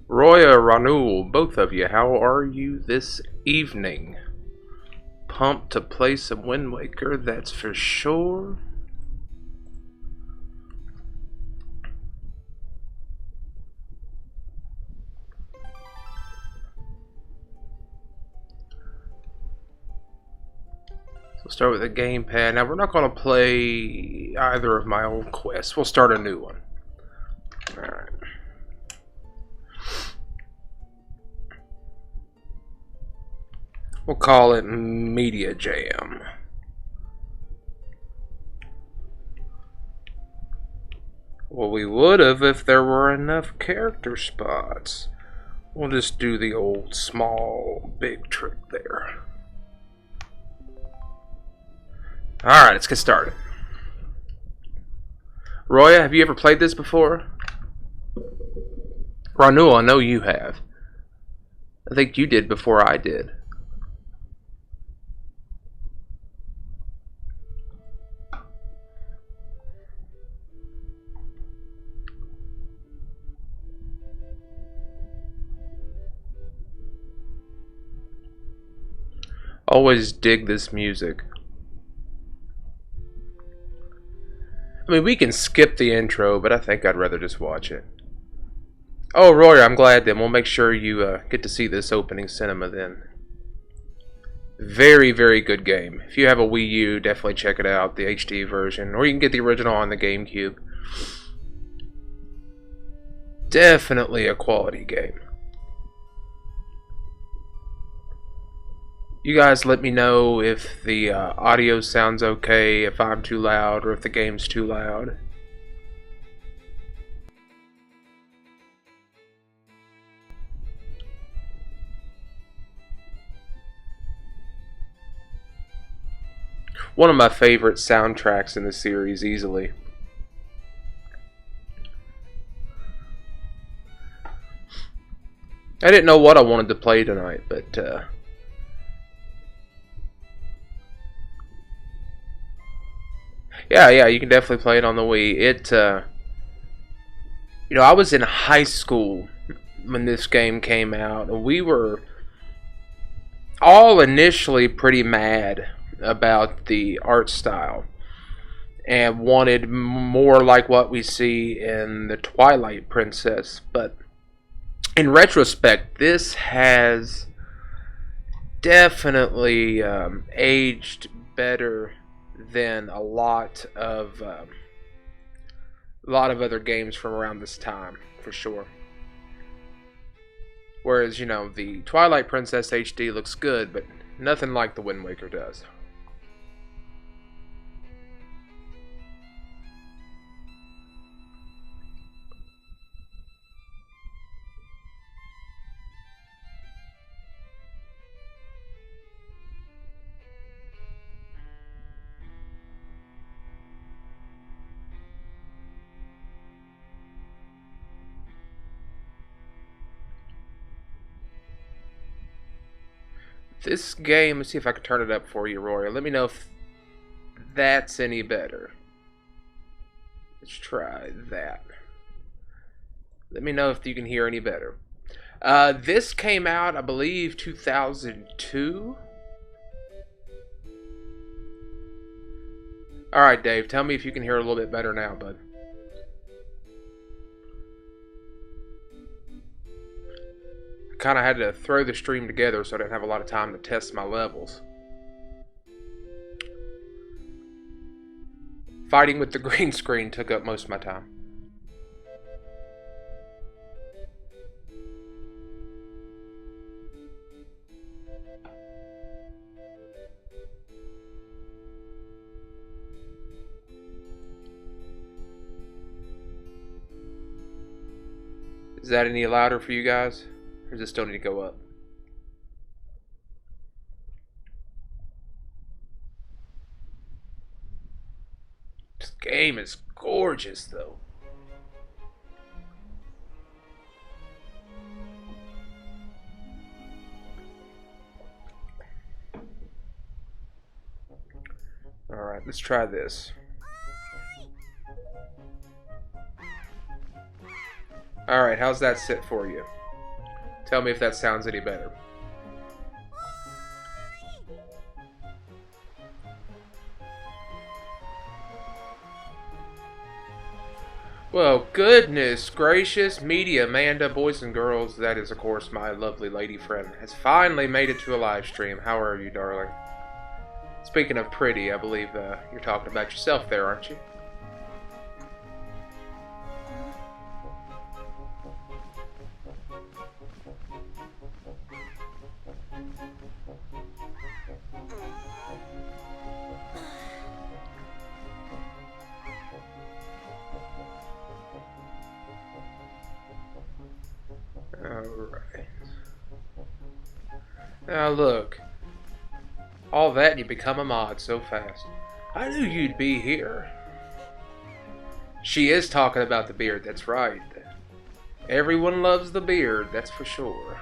Roya, Ranul, both of you, how are you this evening? Pumped to play some Wind Waker, that's for sure. We'll start with the gamepad. Now, we're not going to play either of my old quests. We'll start a new one. Alright. We'll call it Media Jam. Well, we would have if there were enough character spots. We'll just do the old small big trick there. Alright, let's get started. Roya, have you ever played this before? Ranul, I know you have. I think you did before I did. Always dig this music. I mean, we can skip the intro, but I think I'd rather just watch it. Oh, Roy, I'm glad then. We'll make sure you get to see this opening cinema then. Very, very good game. If you have a Wii U, definitely check it out, the HD version. Or you can get the original on the GameCube. Definitely a quality game. You guys let me know if the audio sounds okay, if I'm too loud, or if the game's too loud. One of my favorite soundtracks in the series, easily. I didn't know what I wanted to play tonight, but yeah, you can definitely play it on the Wii. I was in high school when this game came out, and we were all initially pretty mad about the art style and wanted more like what we see in the Twilight Princess. But in retrospect, this has definitely aged better than a lot of other games from around this time, for sure. Whereas, the Twilight Princess HD looks good, but nothing like the Wind Waker does. This game, let's see if I can turn it up for you, Rory. Let me know if that's any better. Let's try that. Let me know if you can hear any better. This came out, I believe, 2002. Alright, Dave, tell me if you can hear a little bit better now, bud. Kind of had to throw the stream together so I didn't have a lot of time to test my levels. Fighting with the green screen took up most of my time. Is that any louder for you guys? Or does it still need to go up? This game is gorgeous, though. Alright, let's try this. Alright, how's that sit for you? Tell me if that sounds any better. Well, goodness gracious, media, Amanda, boys and girls, that is, of course, my lovely lady friend, has finally made it to a live stream. How are you, darling? Speaking of pretty, I believe you're talking about yourself there, aren't you? Alright. Now look. All that and you become a mod so fast. I knew you'd be here. She is talking about the beard, that's right. Everyone loves the beard, that's for sure.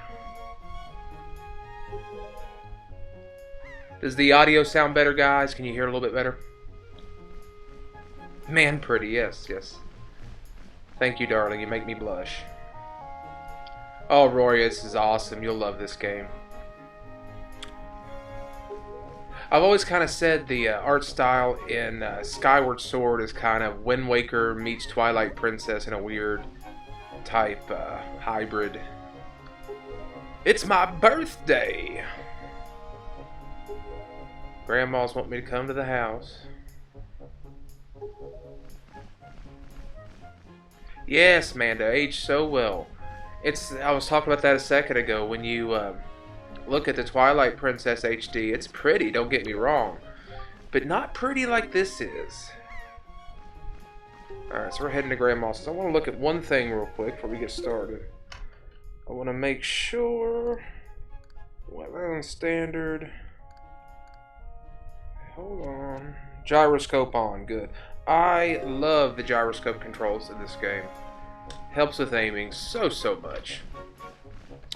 Does the audio sound better, guys? Can you hear it a little bit better? Man, pretty, yes, yes. Thank you, darling, you make me blush. Oh, Rory, this is awesome. You'll love this game. I've always kind of said the art style in Skyward Sword is kind of Wind Waker meets Twilight Princess in a weird type hybrid. It's my birthday! Grandmas want me to come to the house. Yes, Manda, aged so well. I was talking about that a second ago. When you look at the Twilight Princess HD, it's pretty, don't get me wrong. But not pretty like this is. Alright, so we're heading to Grandma's. I want to look at one thing real quick before we get started. I want to make sure... Wetland standard... Hold on. Gyroscope on, good. I love the gyroscope controls in this game. Helps with aiming so much.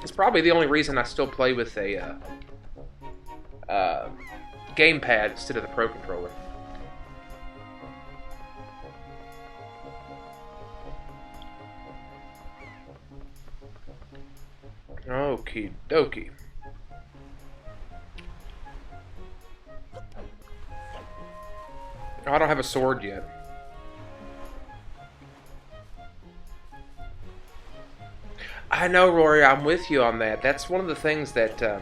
It's probably the only reason I still play with a gamepad instead of the Pro Controller. Okie dokie. I don't have a sword yet. I know, Rory, I'm with you on that. That's one of the things that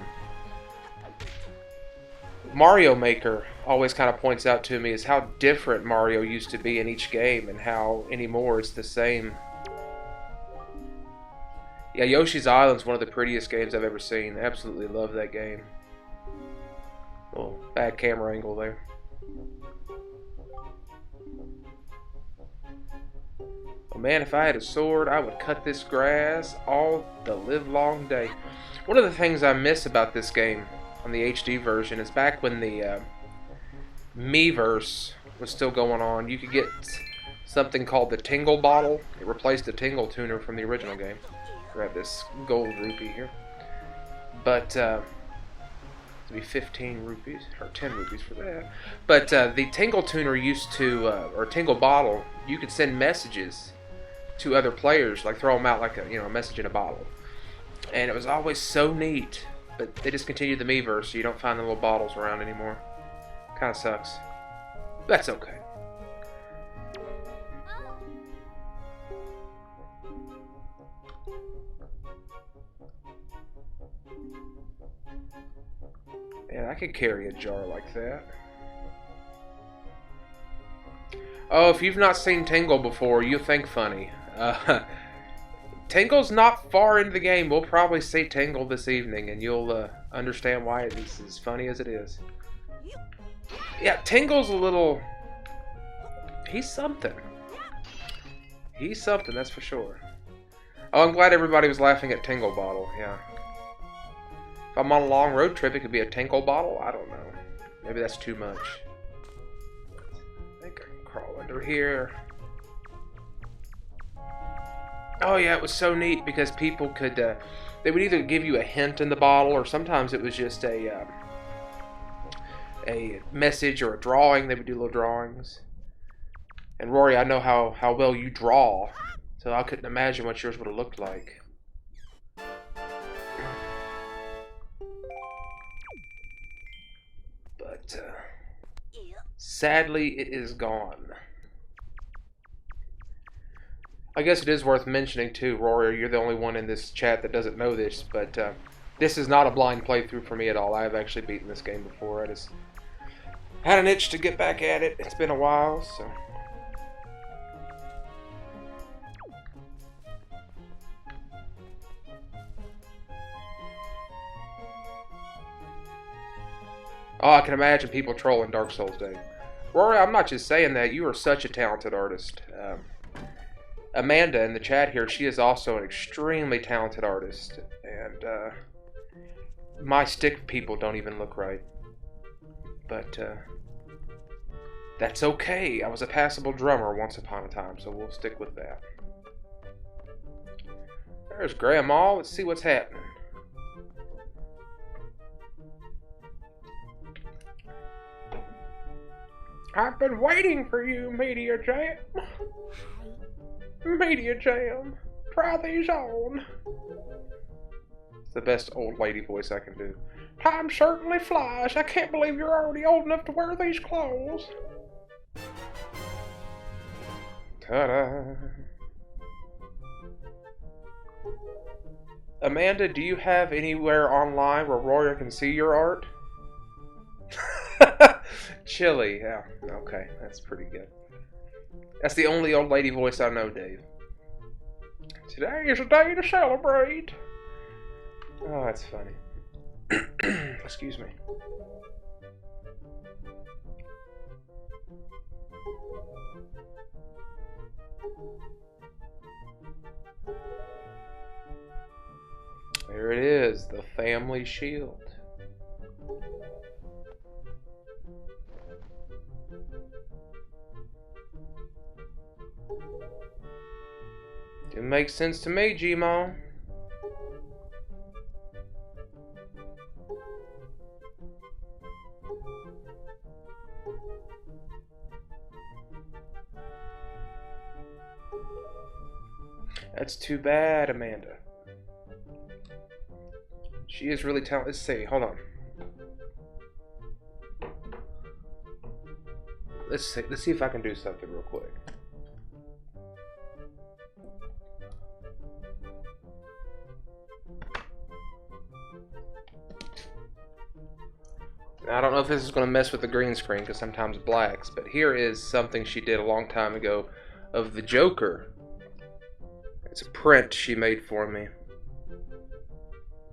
Mario Maker always kind of points out to me, is how different Mario used to be in each game and how anymore it's the same. Yeah, Yoshi's Island's one of the prettiest games I've ever seen. Absolutely love that game. Oh, bad camera angle there. Oh man, if I had a sword, I would cut this grass all the livelong day. One of the things I miss about this game on the HD version is back when the Miiverse was still going on, you could get something called the Tingle Bottle. It replaced the Tingle Tuner from the original game. Grab this gold rupee here. But, it'd be 15 rupees, or 10 rupees for that. But the Tingle Tuner used to, or Tingle Bottle, you could send messages to other players, like throw them out like a message in a bottle, and it was always so neat. But they discontinued the Miiverse, so you don't find the little bottles around anymore. Kind of sucks. That's okay. Man, I could carry a jar like that. Oh, if you've not seen Tingle before, you'll think funny. Tingle's not far into the game. We'll probably see Tingle this evening, and you'll understand why it's as funny as it is. Yeah, Tingle's a little... He's something. He's something, that's for sure. Oh, I'm glad everybody was laughing at Tingle Bottle, yeah. If I'm on a long road trip, it could be a Tingle Bottle? I don't know. Maybe that's too much. I think I can crawl under here. Oh yeah, it was so neat because people could, they would either give you a hint in the bottle, or sometimes it was just a message or a drawing. They would do little drawings. And Rory, I know how well you draw, so I couldn't imagine what yours would have looked like. but sadly it is gone. I guess it is worth mentioning too, Rory, you're the only one in this chat that doesn't know this, but this is not a blind playthrough for me at all. I have actually beaten this game before. I just had an itch to get back at it. It's been a while, so... Oh, I can imagine people trolling Dark Souls Day. Rory, I'm not just saying that. You are such a talented artist. Amanda in the chat here, she is also an extremely talented artist. And my stick people don't even look right. But that's okay. I was a passable drummer once upon a time, so we'll stick with that. There's Grandma. Let's see what's happening. I've been waiting for you, Media Jam. Media Jam. Try these on. It's the best old lady voice I can do. Time certainly flies. I can't believe you're already old enough to wear these clothes. Ta-da. Amanda, do you have anywhere online where Rory can see your art? Chili, yeah, okay, that's pretty good. That's the only old lady voice I know, Dave. Today is a day to celebrate. Oh, that's funny. Excuse me. There it is, the family shield. Didn't make sense to me, G-Mom. That's too bad, Amanda. She is really talented. Let's see, hold on. Let's see if I can do something real quick. Now, I don't know if this is going to mess with the green screen because sometimes it blacks, but here is something she did a long time ago of the Joker. It's a print she made for me.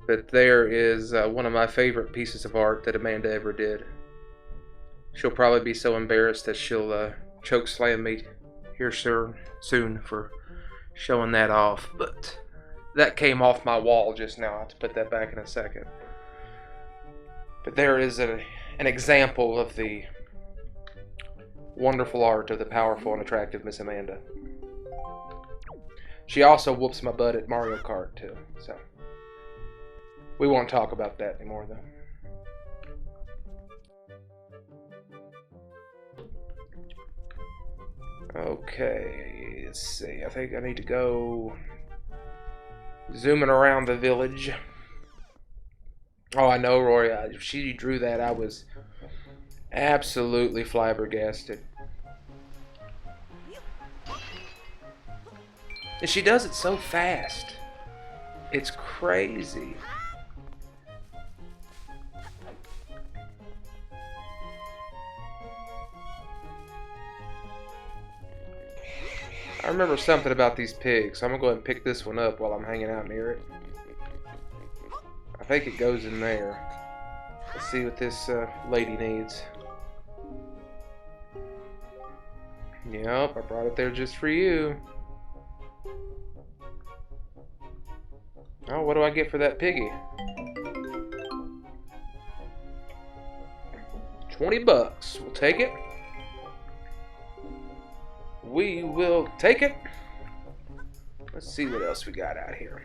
But there is one of my favorite pieces of art that Amanda ever did. She'll probably be so embarrassed that she'll choke slam me here soon for showing that off. But that came off my wall just now. I have to put that back in a second. But there is an example of the wonderful art of the powerful and attractive Miss Amanda. She also whoops my butt at Mario Kart too, so we won't talk about that anymore though. Okay, let's see. I think I need to go zooming around the village. Oh, I know, Rory. If she drew that, I was absolutely flabbergasted. And she does it so fast. It's crazy. I remember something about these pigs, so I'm going to go ahead and pick this one up while I'm hanging out near it. I think it goes in there. Let's see what this lady needs. Yep, I brought it there just for you. Oh, what do I get for that piggy? 20 bucks. We'll take it. We will take it. Let's see what else we got out here.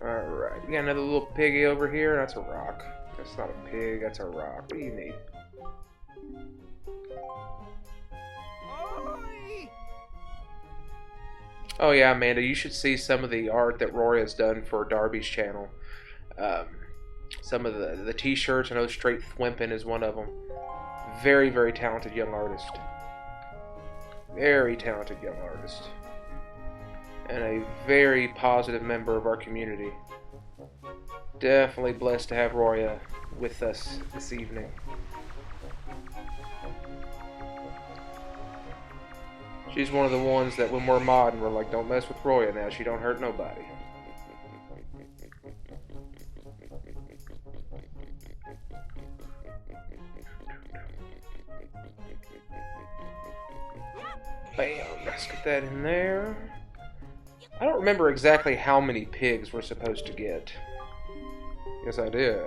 Alright, we got another little piggy over here. That's a rock. That's not a pig, that's a rock. What do you need? Oh yeah, Amanda, you should see some of the art that Rory has done for Darby's channel. Um, some of the t-shirts. I know Straight Thwimpin is one of them. Very, very talented young artist. Very talented young artist. And a very positive member of our community. Definitely blessed to have Roya with us this evening. She's one of the ones that when we're modding, we're like, don't mess with Roya now. She don't hurt nobody. Bam, let's get that in there. I don't remember exactly how many pigs we're supposed to get. Yes, I did.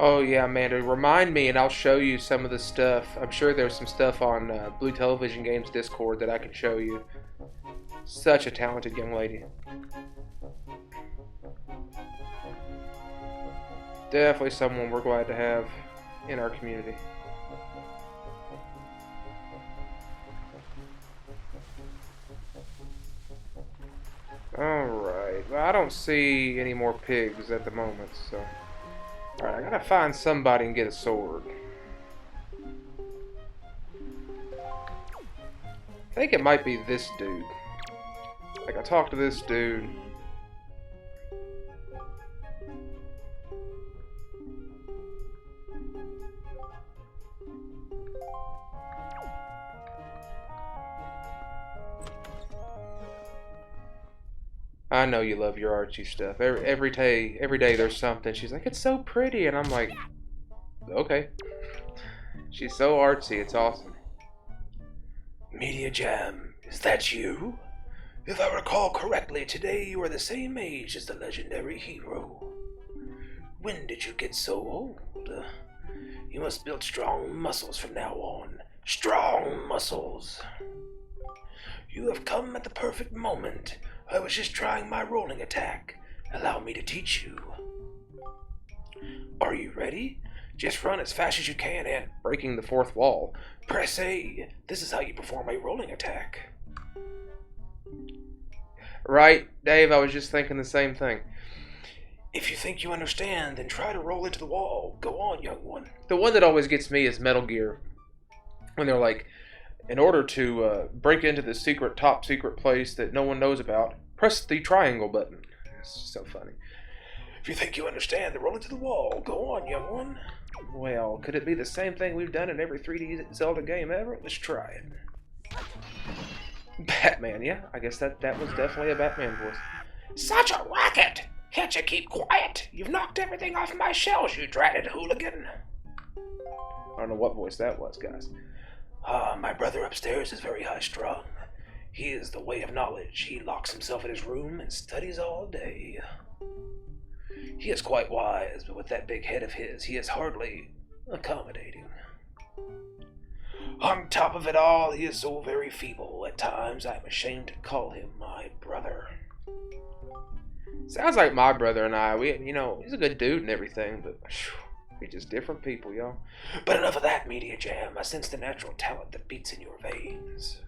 Oh yeah, Amanda, remind me and I'll show you some of the stuff. I'm sure there's some stuff on Blue Television Games Discord that I can show you. Such a talented young lady. Definitely someone we're glad to have in our community. Alright, well, I don't see any more pigs at the moment, so... Alright, I gotta find somebody and get a sword. I think it might be this dude. Like, I talked to this dude. I know you love your artsy stuff. Every day there's something. She's like, it's so pretty. And I'm like, okay. She's so artsy. It's awesome. Media Jam, is that you? If I recall correctly, today you are the same age as the legendary hero. When did you get so old? You must build strong muscles from now on. Strong muscles. You have come at the perfect moment. I was just trying my rolling attack. Allow me to teach you. Are you ready? Just run as fast as you can and, breaking the fourth wall, press A. This is how you perform a rolling attack. Right, Dave, I was just thinking the same thing. If you think you understand, then try to roll into the wall. Go on, young one. The one that always gets me is Metal Gear. When they're like, in order to break into the top secret place that no one knows about, press the triangle button. It's so funny. If you think you understand, then roll into the wall. Go on, young one. Well, could it be the same thing we've done in every 3D Zelda game ever? Let's try it. Batman, yeah. I guess that was definitely a Batman voice. Such a racket! Can't you keep quiet? You've knocked everything off my shelves, you dratted hooligan. I don't know what voice that was, guys. My brother upstairs is very high-strung. He is the way of knowledge. He locks himself in his room and studies all day. He is quite wise, but with that big head of his, he is hardly accommodating. On top of it all, he is so very feeble. At times, I am ashamed to call him my brother. Sounds like my brother and I. He's a good dude and everything, but we're just different people, y'all. But enough of that, Media Jam. I sense the natural talent that beats in your veins.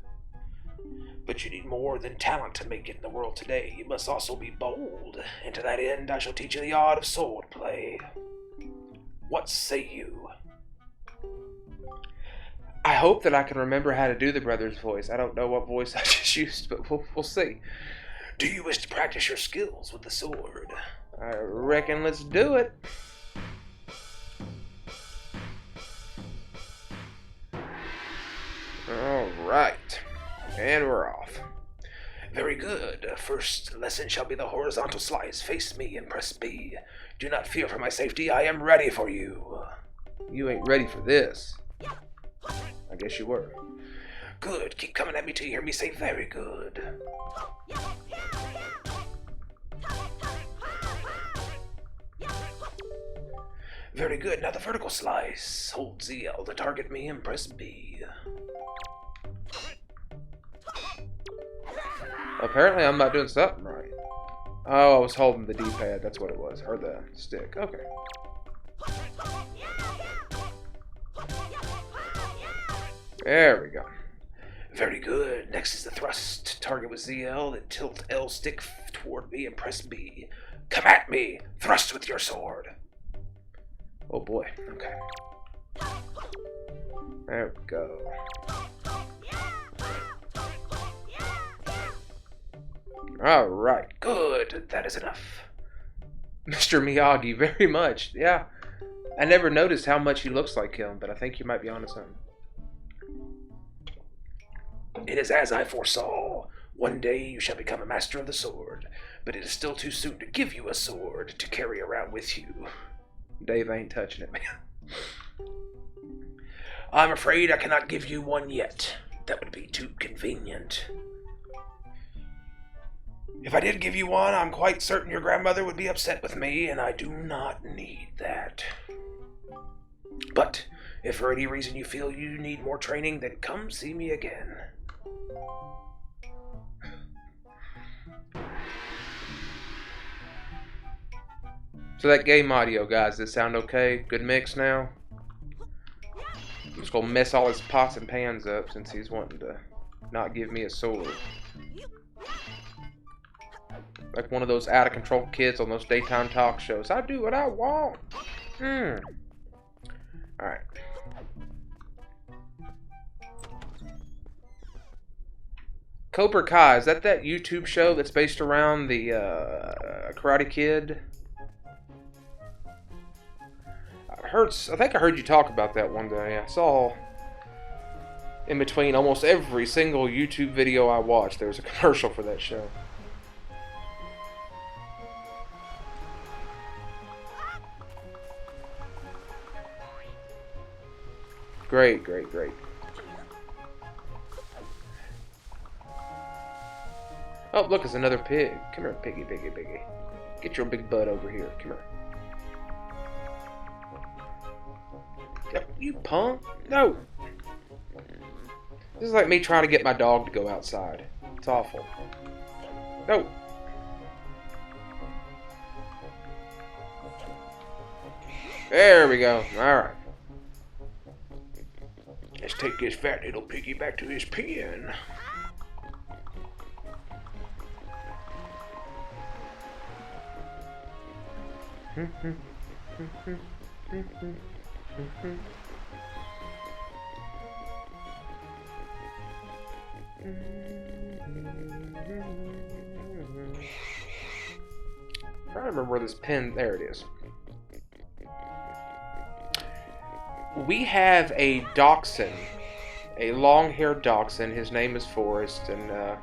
But you need more than talent to make it in the world today. You must also be bold, and to that end I shall teach you the art of sword play. What say you? I hope that I can remember how to do the brother's voice. I don't know what voice I just used, but we'll see. Do you wish to practice your skills with the sword? I reckon let's do it. Alright. And we're off. Very good. First lesson shall be the horizontal slice. Face me and press B. Do not fear for my safety. I am ready for you. You ain't ready for this. I guess you were. Good. Keep coming at me till you hear me say very good. Very good. Now the vertical slice. Hold ZL to target me and press B. Apparently I'm not doing something right. Oh, I was holding the D-pad. That's what it was. Or the stick. Okay. There we go. Very good. Next is the thrust. Target with ZL, then tilt L stick toward me and press B. Come at me! Thrust with your sword! Oh boy. Okay. There we go. Alright, good. That is enough. Mr. Miyagi, very much. Yeah. I never noticed how much he looks like him, but I think you might be onto something. It is as I foresaw. One day you shall become a master of the sword, but it is still too soon to give you a sword to carry around with you. Dave ain't touching it, man. I'm afraid I cannot give you one yet. That would be too convenient. If I did give you one, I'm quite certain your grandmother would be upset with me, and I do not need that. But if for any reason you feel you need more training, then come see me again. So that game audio, guys, does it sound okay? Good mix now? I'm just gonna mess all his pots and pans up since he's wanting to not give me a sword. Like one of those out of control kids on those daytime talk shows. I do what I want. Alright. Cobra Kai, is that YouTube show that's based around the Karate Kid? I think I heard you talk about that one day. I saw in between almost every single YouTube video I watched, there was a commercial for that show. Great, great, great. Oh, look, it's another pig. Come here, piggy, piggy, piggy. Get your big butt over here. Come here. You punk. No. This is like me trying to get my dog to go outside. It's awful. No. There we go. Alright. Let's take this fat little piggy back to his pen. I remember where this pen. There it is. We have a dachshund, a long-haired dachshund. His name is Forrest, and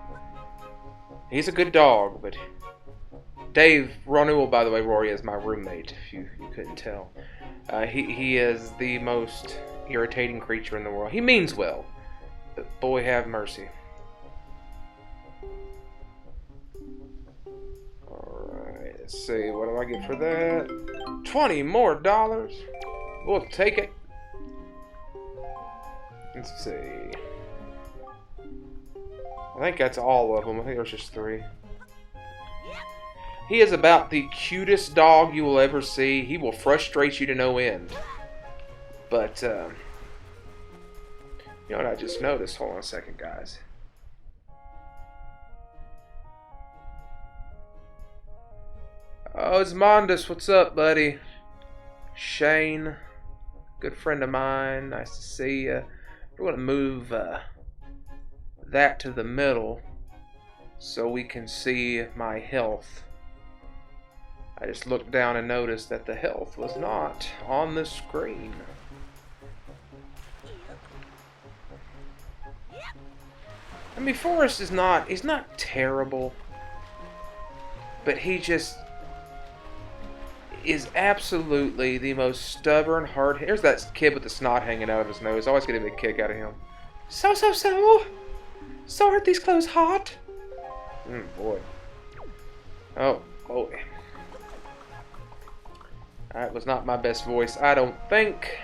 he's a good dog. But Dave Ronewell, by the way, Rory is my roommate. If you couldn't tell, he is the most irritating creature in the world. He means well, but boy have mercy. Alright, let's see. What do I get for that? $20 more. We'll take it. Let's see. I think that's all of them. I think there's just 3. He is about the cutest dog you will ever see. He will frustrate you to no end. But, you know what I just noticed? Hold on a second, guys. Oh, it's Mondus. What's up, buddy? Shane. Good friend of mine. Nice to see you. We're going to move that to the middle so we can see my health. I just looked down and noticed that the health was not on the screen. I mean, Forrest is he's not terrible, but he just is absolutely the most stubborn, hard. Here's that kid with the snot hanging out of his nose. I always get a big kick out of him. So. So aren't these clothes hot? Boy. Oh, boy. That was not my best voice, I don't think.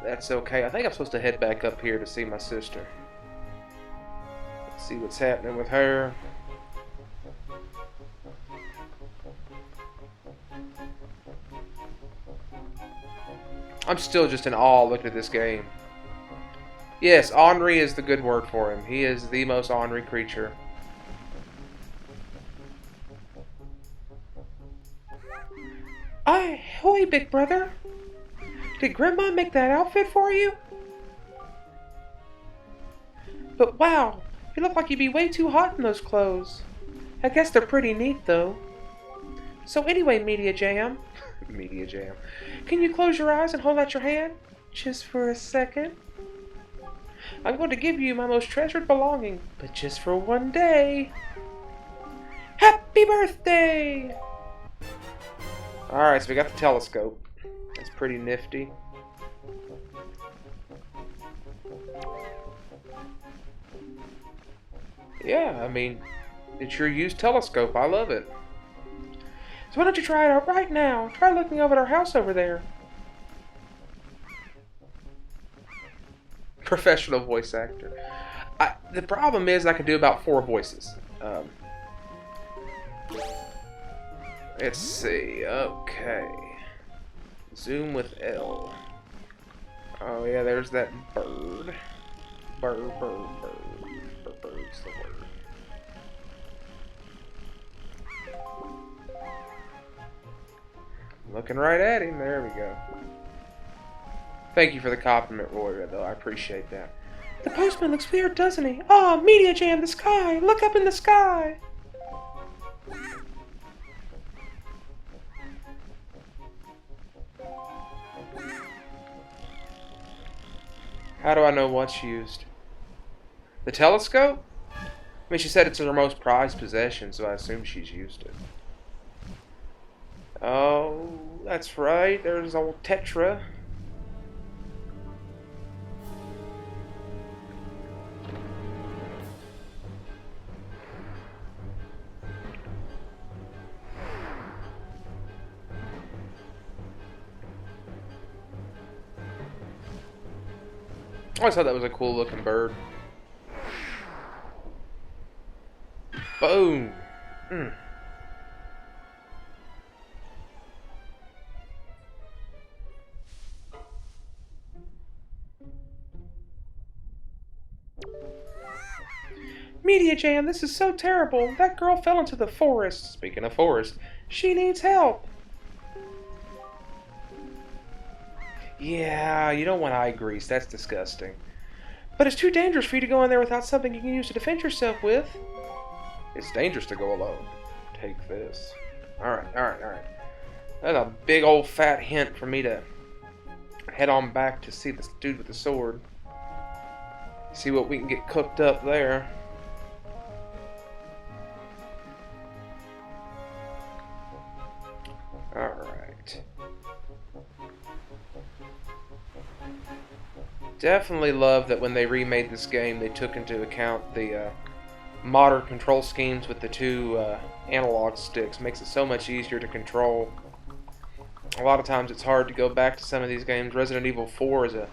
That's okay. I think I'm supposed to head back up here to see my sister. Let's see what's happening with her. I'm still just in awe looking at this game. Yes, ornery is the good word for him. He is the most ornery creature. Hoy, big brother. Did Grandma make that outfit for you? But wow, you look like you'd be way too hot in those clothes. I guess they're pretty neat, though. So anyway, Media Jam. Media Jam. Can you close your eyes and hold out your hand? Just for a second. I'm going to give you my most treasured belonging, but just for one day. Happy birthday! Alright, so we got the telescope. That's pretty nifty. Yeah, I mean, it's your used telescope. I love it. So why don't you try it out right now? Try looking over at our house over there. Professional voice actor. The problem is I can do about 4 voices. Let's see. Okay. Zoom with L. Oh yeah, there's that bird. Bird's the word. Looking right at him. There we go. Thank you for the compliment, Roy, though. I appreciate that. The postman looks weird, doesn't he? Oh, Media Jam, the sky! Look up in the sky! How do I know what's used? The telescope? I mean, she said it's her most prized possession, so I assume she's used it. Oh, that's right. There's old Tetra. I always thought that was a cool looking bird. Boom! Media Jam, this is so terrible. That girl fell into the forest. Speaking of forest, she needs help. Yeah, you don't want eye grease. That's disgusting. But it's too dangerous for you to go in there without something you can use to defend yourself with. It's dangerous to go alone. Take this. Alright. That's a big old fat hint for me to head on back to see this dude with the sword. See what we can get cooked up there. Alright. Definitely love that when they remade this game, they took into account the modern control schemes with the 2 analog sticks. Makes it so much easier to control. A lot of times it's hard to go back to some of these games. Resident Evil 4 is a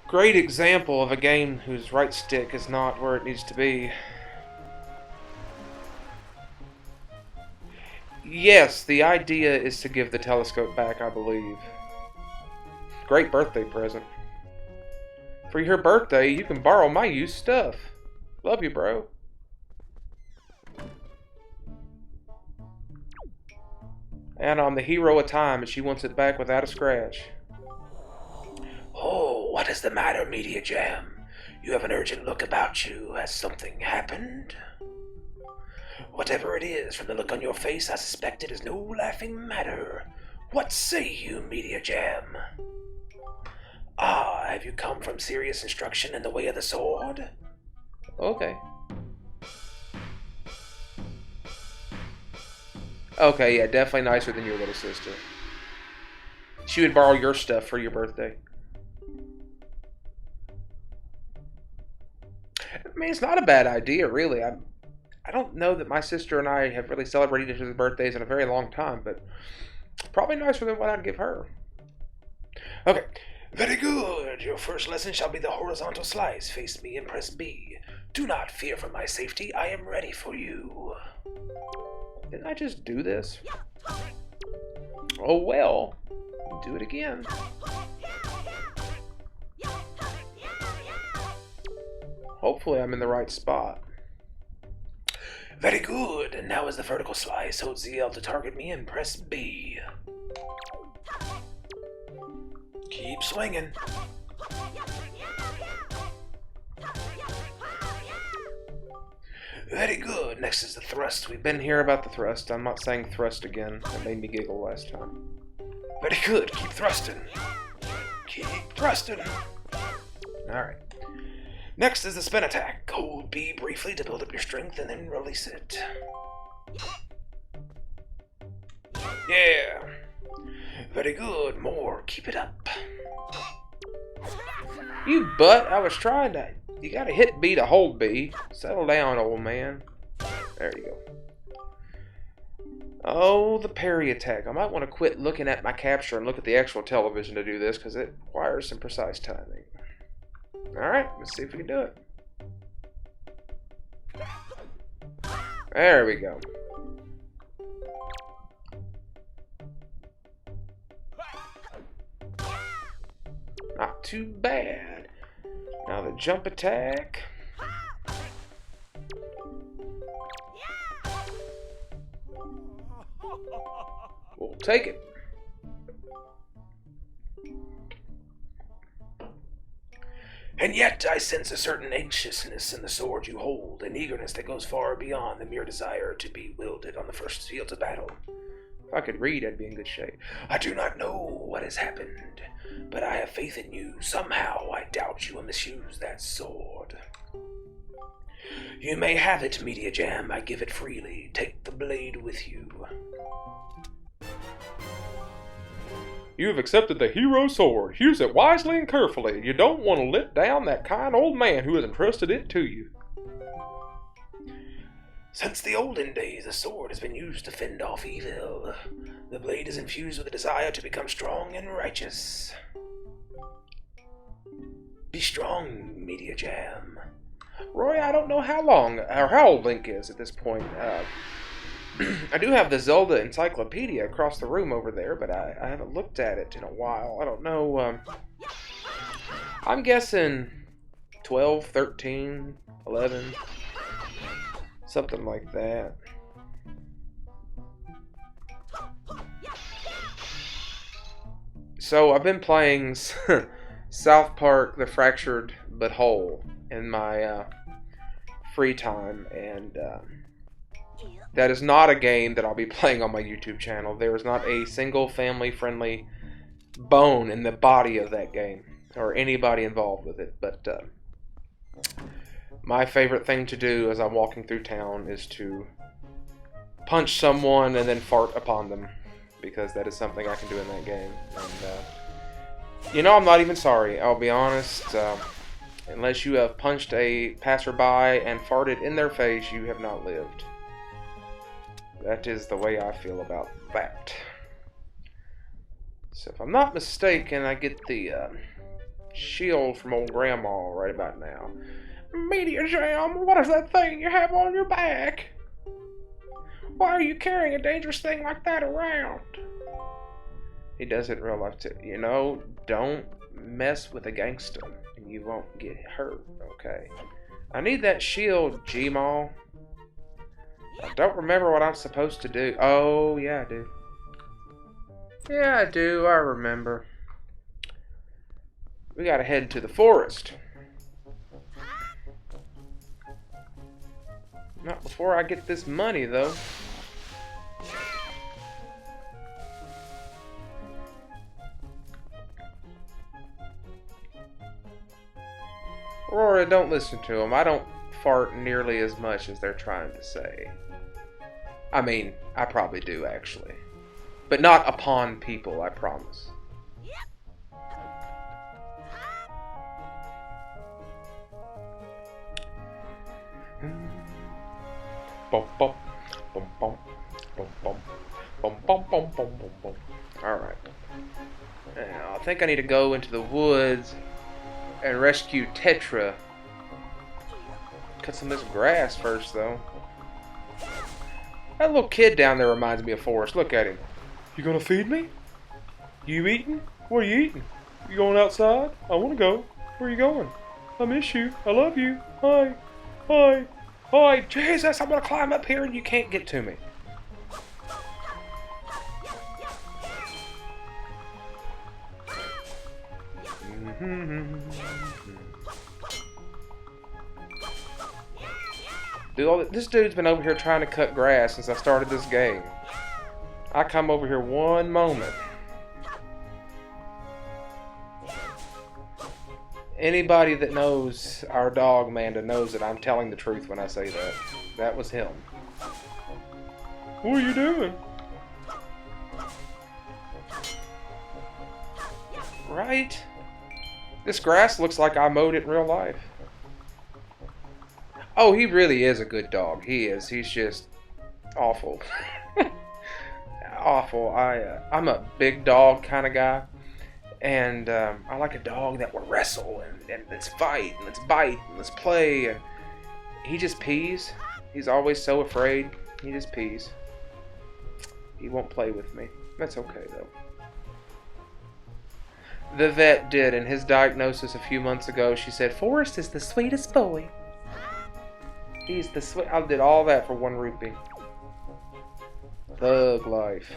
great example of a game whose right stick is not where it needs to be. Yes, the idea is to give the telescope back, I believe. Great birthday present. For your birthday, you can borrow my used stuff. Love you, bro. And I'm the hero of time, and she wants it back without a scratch. Oh, what is the matter, Media Jam? You have an urgent look about you. Has something happened? Whatever it is, from the look on your face, I suspect it is no laughing matter. What say you, Media Jam? Ah, have you come from serious instruction in the way of the sword? Okay. Okay, yeah, definitely nicer than your little sister. She would borrow your stuff for your birthday. I mean, it's not a bad idea, really. I don't know that my sister and I have really celebrated each other's birthdays in a very long time, but probably nicer than what I'd give her. Okay. Very good. Your first lesson shall be the horizontal slice. Face me and press B. Do not fear for my safety. I am ready for you. Didn't I just do this? Oh well. Do it again. Hopefully I'm in the right spot. Very good. And now as the vertical slice, hold ZL to target me and press B. Keep swinging. Very good. Next is the thrust. We've been here about the thrust. I'm not saying thrust again. That made me giggle last time. Very good. Keep thrusting. Keep thrusting. Alright. Next is the spin attack. Hold B briefly to build up your strength and then release it. Yeah. Very good. More. Keep it up. You butt. I was trying to... You gotta hit B to hold B. Settle down, old man. There you go. Oh, the parry attack. I might want to quit looking at my capture and look at the actual television to do this, because it requires some precise timing. Alright, let's see if we can do it. There we go. Not too bad. Now the jump attack. We'll take it. And yet I sense a certain anxiousness in the sword you hold, an eagerness that goes far beyond the mere desire to be wielded on the first fields of battle. If I could read, I'd be in good shape. I do not know what has happened, but I have faith in you. Somehow I doubt you will misuse that sword. You may have it, Media Jam. I give it freely. Take the blade with you. You have accepted the hero sword. Use it wisely and carefully. You don't want to let down that kind old man who has entrusted it to you. Since the olden days, the sword has been used to fend off evil. The blade is infused with a desire to become strong and righteous. Be strong, Media Jam. Roy, I don't know how long, or how old Link is at this point. I do have the Zelda encyclopedia across the room over there, but I haven't looked at it in a while. I don't know. I'm guessing 12, 13, 11, something like that. So I've been playing South Park: The Fractured But Whole in my free time, and that is not a game that I'll be playing on my YouTube channel. There is not a single family-friendly bone in the body of that game, or anybody involved with it. But my favorite thing to do as I'm walking through town is to punch someone and then fart upon them, because that is something I can do in that game. And you know, I'm not even sorry. I'll be honest. Unless you have punched a passerby and farted in their face, you have not lived. That is the way I feel about that. So if I'm not mistaken, I get the shield from old grandma right about now. Media Jam, what is that thing you have on your back? Why are you carrying a dangerous thing like that around? He does it in real life too. You know, don't mess with a gangster and you won't get hurt, okay? I need that shield, G-Maw. I don't remember what I'm supposed to do. Oh, yeah, I do. Yeah, I do. I remember. We gotta head to the forest. Not before I get this money, though. Aurora, don't listen to them. I don't fart nearly as much as they're trying to say. I mean, I probably do, actually. But not upon people, I promise. Alright. Now, I think I need to go into the woods and rescue Tetra. Cut some of this grass first, though. That little kid down there reminds me of Forrest. Look at him. You gonna feed me? You eating? What are you eating? You going outside? I wanna go. Where are you going? I miss you. I love you. Hi. Hi. Hi. Jesus, I'm gonna climb up here and you can't get to me. Dude, this dude's been over here trying to cut grass since I started this game. I come over here one moment. Anybody that knows our dog, Manda, knows that I'm telling the truth when I say that. That was him. What are you doing? Right? This grass looks like I mowed it in real life. Oh, he really is a good dog. He is. He's just awful. Awful. I'm a big dog kind of guy. And I like a dog that will wrestle and let's fight and let's bite and let's play. And he just pees. He's always so afraid. He just pees. He won't play with me. That's okay though. The vet did, in his diagnosis a few months ago, she said, Forrest is the sweetest boy. He's the sweet. I did all that for 1 rupee. Thug life.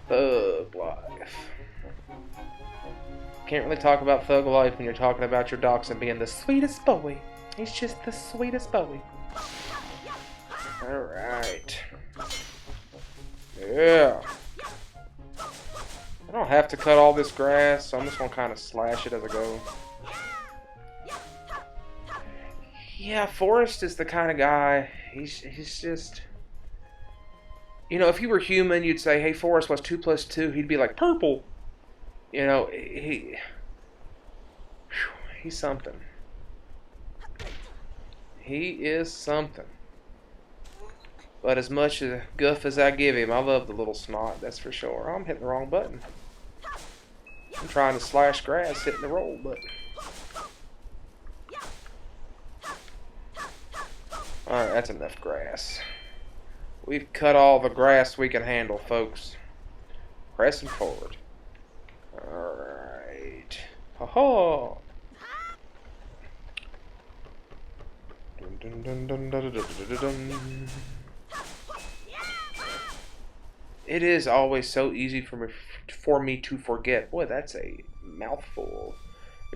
Thug life. Can't really talk about thug life when you're talking about your dachshund being the sweetest boy. He's just the sweetest boy. Alright. Yeah. I don't have to cut all this grass, so I'm just going to kind of slash it as I go. Yeah, Forrest is the kind of guy, he's just... You know, if he were human, you'd say, hey, Forrest, what's 2 plus 2? He'd be like, purple. You know, he's something. He is something. But as much guff as I give him, I love the little snot, that's for sure. I'm hitting the wrong button. I'm trying to slash grass, hitting the roll button. Alright, that's enough grass. We've cut all the grass we can handle, folks. Pressing forward. Alright. Ha-ha! It is always so easy for me to forget. Boy, that's a mouthful.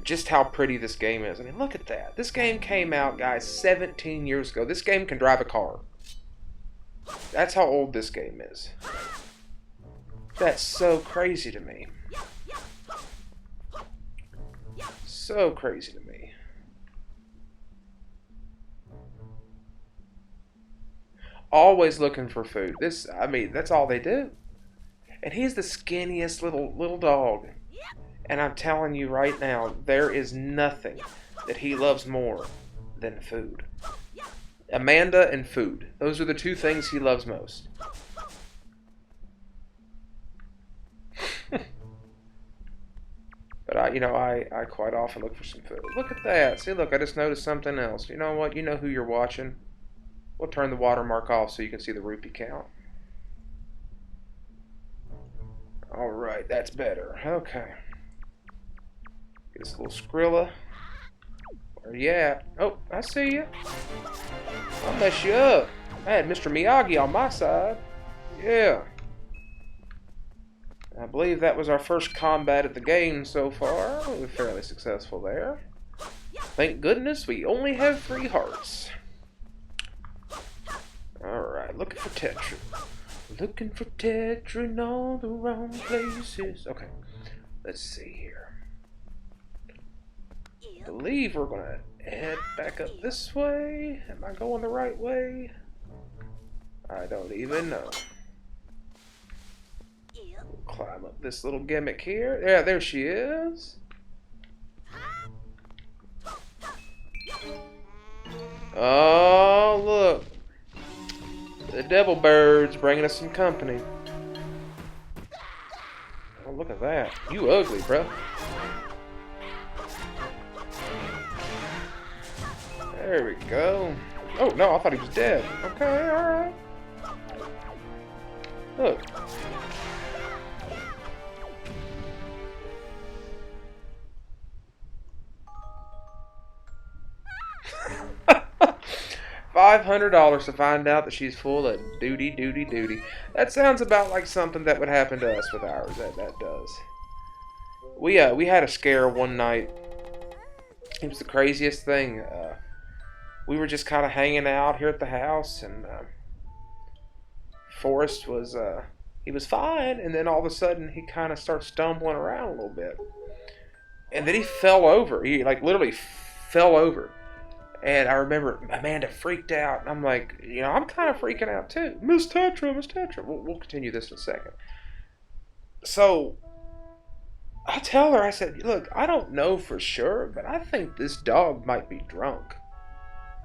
Just how pretty this game is. I mean, look at that. This game came out, guys, 17 years ago. This game can drive a car. That's how old this game is. That's so crazy to me. So crazy to me. Always looking for food. I mean, that's all they do. And he's the skinniest little dog. And I'm telling you right now, there is nothing that he loves more than food. Amanda and food. Those are the 2 things he loves most. But I quite often look for some food. Look at that. See, look, I just noticed something else. You know what? You know who you're watching. We'll turn the watermark off so you can see the rupee count. Alright, that's better. Okay. Get this little Skrilla. Where you at? Oh, I see you. I'll mess you up. I had Mr. Miyagi on my side. Yeah. I believe that was our first combat of the game so far. We were fairly successful there. Thank goodness we only have 3 hearts. Alright, looking for Tetra. Looking for Tetra in all the wrong places. Okay, let's see here. I believe we're going to head back up this way. Am I going the right way? I don't even know. We'll climb up this little gimmick here. Yeah, there she is. Oh, look. The devil bird's bringing us some company. Oh, look at that. You ugly, bro. There we go. Oh, no, I thought he was dead. Okay, alright. Look. $500 to find out that she's full of duty. That sounds about like something that would happen to us with ours. That does. We had a scare one night. It was the craziest thing. We were just kind of hanging out here at the house, and Forrest was he was fine, and then all of a sudden he kind of starts stumbling around a little bit, and then he fell over. He like literally fell over. And I remember Amanda freaked out. And I'm like, I'm kind of freaking out too. Miss Tetra. We'll continue this in a second. So I tell her, I said, look, I don't know for sure, but I think this dog might be drunk.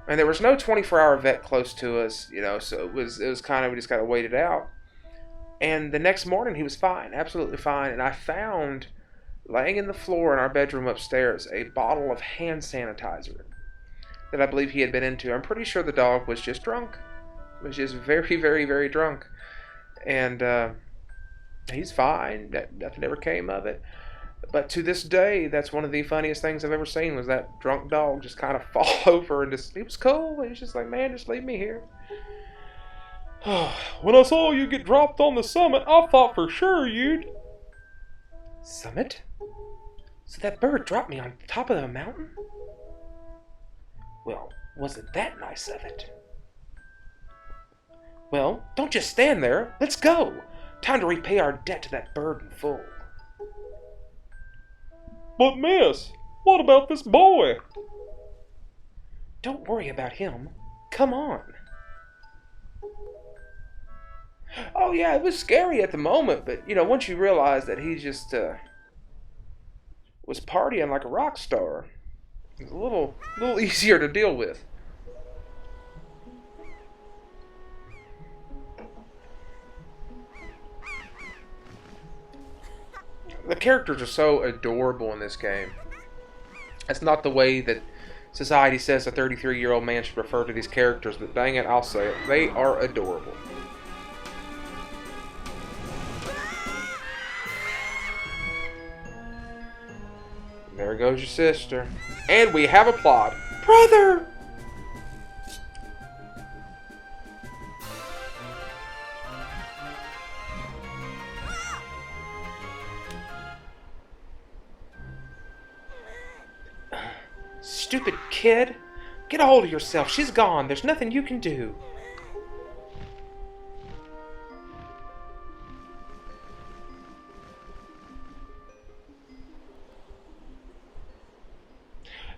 And there was no 24-hour vet close to us, so it was kind of, we just got to wait it out. And the next morning he was fine, absolutely fine. And I found, laying in the floor in our bedroom upstairs, a bottle of hand sanitizer that I believe he had been into. I'm pretty sure the dog was just drunk. Was just very drunk. And he's fine. Nothing ever came of it. But to this day, that's one of the funniest things I've ever seen, was that drunk dog just kind of fall over and just, he was cool. He was just like, man, just leave me here. When I saw you get dropped on the summit, I thought for sure you'd... Summit? So that bird dropped me on top of the mountain? Well, wasn't that nice of it? Well, don't just stand there. Let's go. Time to repay our debt to that bird in full. But miss, what about this boy? Don't worry about him. Come on. Oh yeah, it was scary at the moment, but once you realize that he just was partying like a rock star, it's a little easier to deal with. The characters are so adorable in this game. That's not the way that society says a 33-year-old man should refer to these characters, but dang it, I'll say it. They are adorable. There goes your sister. And we have a plot. Brother! Stupid kid. Get a hold of yourself. She's gone. There's nothing you can do.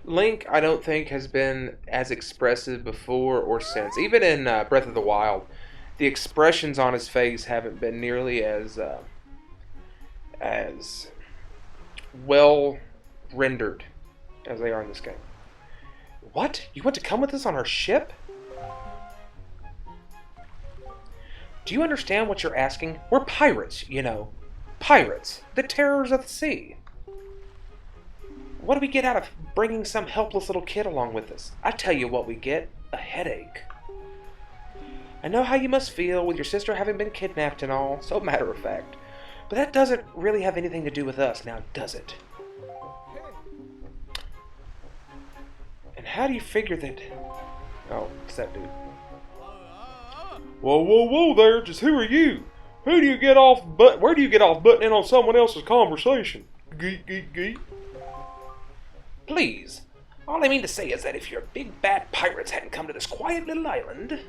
Link, I don't think, has been as expressive before or since. Even in Breath of the Wild, the expressions on his face haven't been nearly as well rendered as they are in this game. What? You want to come with us on our ship? Do you understand what you're asking? We're pirates, Pirates. The terrors of the sea. What do we get out of bringing some helpless little kid along with us? I tell you what we get. A headache. I know how you must feel with your sister having been kidnapped and all, so matter of fact. But that doesn't really have anything to do with us, now does it? And how do you figure that... Oh, it's that dude. Whoa there, just who are you? Where do you get off butting in on someone else's conversation? Geek. Please, all I mean to say is that if your big bad pirates hadn't come to this quiet little island,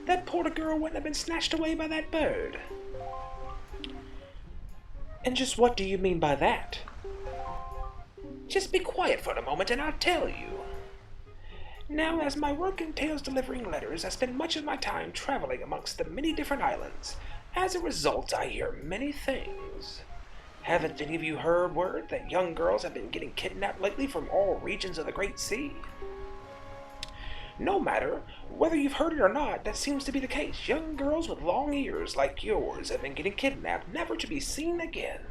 that poor girl wouldn't have been snatched away by that bird. And just what do you mean by that? Just be quiet for a moment and I'll tell you. Now, as my work entails delivering letters, I spend much of my time traveling amongst the many different islands. As a result, I hear many things. Haven't any of you heard word that young girls have been getting kidnapped lately from all regions of the Great Sea? No matter whether you've heard it or not, that seems to be the case. Young girls with long ears like yours have been getting kidnapped, never to be seen again.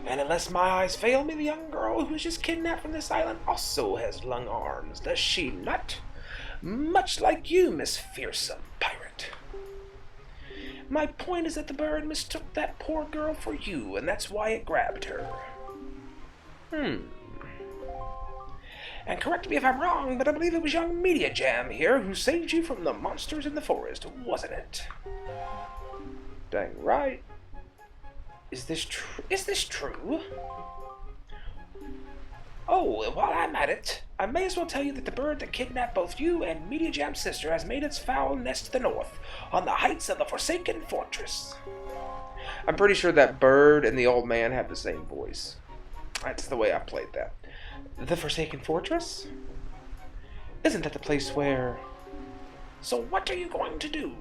And unless my eyes fail me, the young girl who was just kidnapped from this island also has long arms, does she not? Much like you, Miss Fearsome Pirate. My point is that the bird mistook that poor girl for you, and that's why it grabbed her. And correct me if I'm wrong, but I believe it was young Media Jam here who saved you from the monsters in the forest, wasn't it? Dang right. Is this true? Oh, while I'm at it, I may as well tell you that the bird that kidnapped both you and Media Jam's sister has made its foul nest to the north, on the heights of the Forsaken Fortress. I'm pretty sure that bird and the old man have the same voice. That's the way I played that. The Forsaken Fortress? Isn't that the place where... So what are you going to do?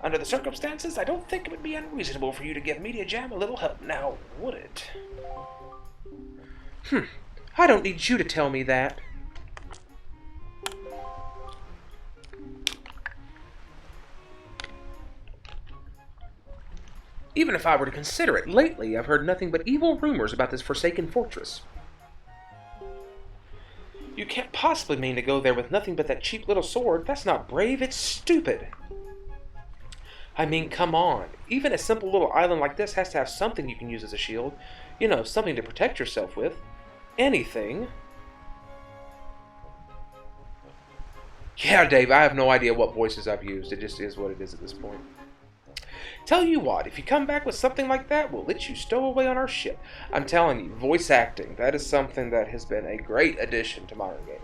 Under the circumstances, I don't think it would be unreasonable for you to give Media Jam a little help now, would it? I don't need you to tell me that. Even if I were to consider it, lately I've heard nothing but evil rumors about this Forsaken Fortress. You can't possibly mean to go there with nothing but that cheap little sword. That's not brave, it's stupid. I mean, come on. Even a simple little island like this has to have something you can use as a shield. You know, something to protect yourself with. Anything. Yeah, Dave, I have no idea what voices I've used. It just is what it is at this point. Tell you what, if you come back with something like that, we'll let you stow away on our ship. I'm telling you, voice acting, that is something that has been a great addition to modern gaming.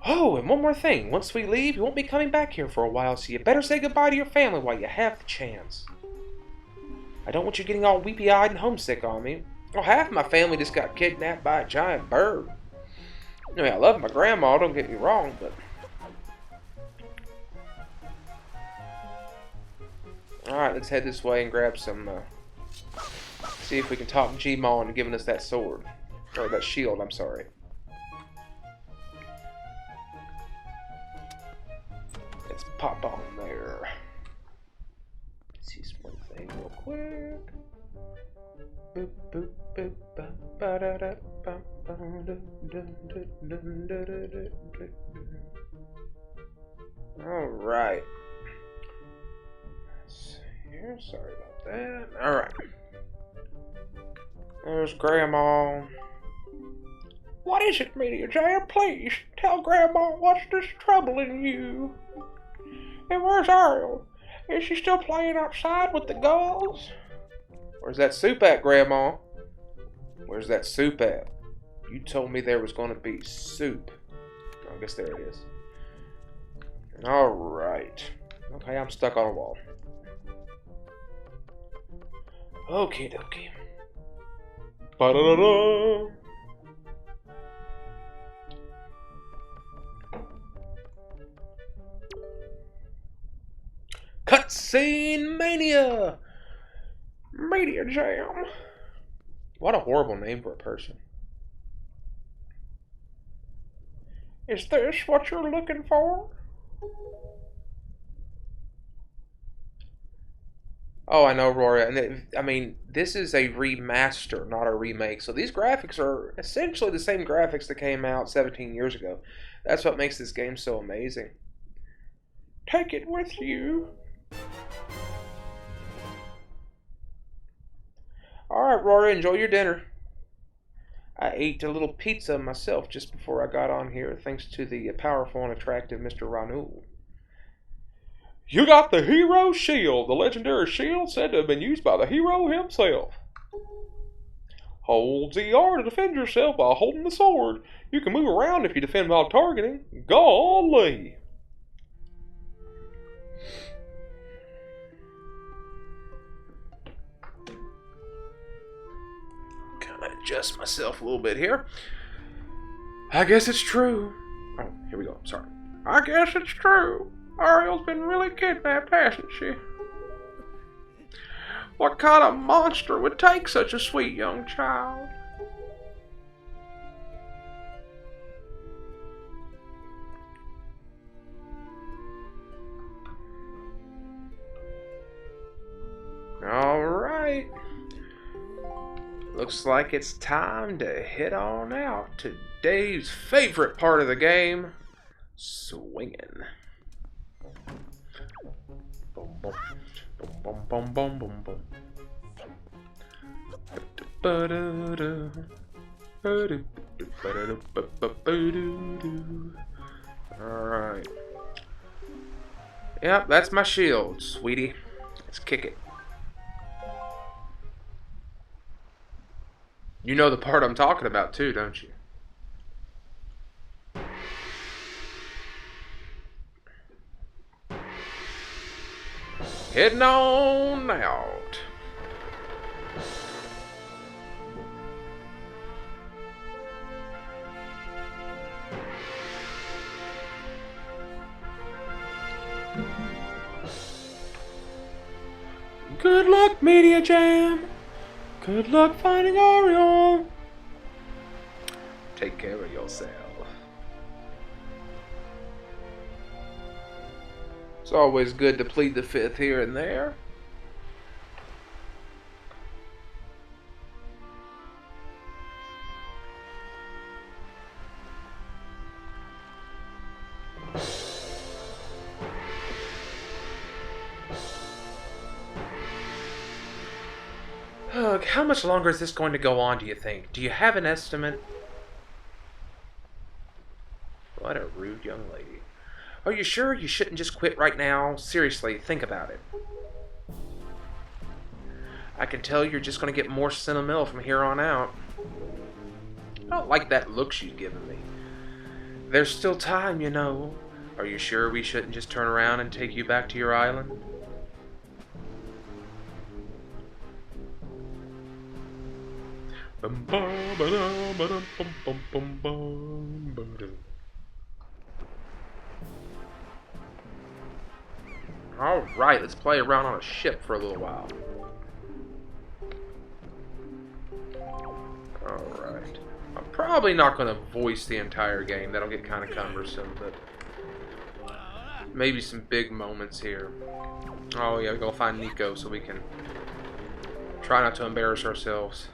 Oh, and one more thing. Once we leave, you won't be coming back here for a while, so you better say goodbye to your family while you have the chance. I don't want you getting all weepy-eyed and homesick on me. Well, half my family just got kidnapped by a giant bird. I mean, I love my grandma, don't get me wrong, but... Alright, let's head this way and grab some, see if we can talk G-Maw into giving us that sword. Or that shield, I'm sorry. Let's pop on there. Let's see one thing real quick. Boop, boop, boop, ba, ba, da, da, ba, ba, da, da, da, da, da, da, da, da. Alright. Here, sorry about that. Alright. There's Grandma. What is it, Media Jam? Please, tell Grandma what's this troubling you. And where's Ariel? Is she still playing outside with the gulls? Where's that soup at, Grandma? Where's that soup at? You told me there was going to be soup. Oh, I guess there it is. Alright. Okay, I'm stuck on a wall. Okie dokie. Ba-da-da-da! Cutscene Mania! Media Jam. What a horrible name for a person. Is this what you're looking for? Oh, I know, Rory. And I mean, this is a remaster, not a remake. So these graphics are essentially the same graphics that came out 17 years ago. That's what makes this game so amazing. Take it with you. Alright, Rory, enjoy your dinner. I ate a little pizza myself just before I got on here, thanks to the powerful and attractive Mr. Ranul. You got the hero shield, the legendary shield said to have been used by the hero himself. Hold ZR to defend yourself while holding the sword. You can move around if you defend while targeting. Golly! Kind of adjust myself a little bit here. I guess it's true. Oh, here we go. Sorry. I guess it's true. Ariel's been really kidnapped, hasn't she? What kind of monster would take such a sweet young child? Alright. Looks like it's time to head on out to Dave's favorite part of the game, swinging. Boom, boom, boom, boom, boom, boom. Alright. Yep, that's my shield, sweetie. Let's kick it. You know the part I'm talking about too, don't you? Heading on out. Good luck, Media Jam. Good luck finding Ariel. Take care of yourself. It's always good to plead the fifth here and there. Ugh, how much longer is this going to go on, do you think? Do you have an estimate? What a rude young lady. Are you sure you shouldn't just quit right now? Seriously, think about it. I can tell you're just going to get more sentimental from here on out. I don't like that look she's giving me. There's still time, you know. Are you sure we shouldn't just turn around and take you back to your island? Alright, let's play around on a ship for a little while. Alright. I'm probably not going to voice the entire game. That'll get kind of cumbersome, but maybe some big moments here. Oh yeah, we gotta find Nico so we can try not to embarrass ourselves.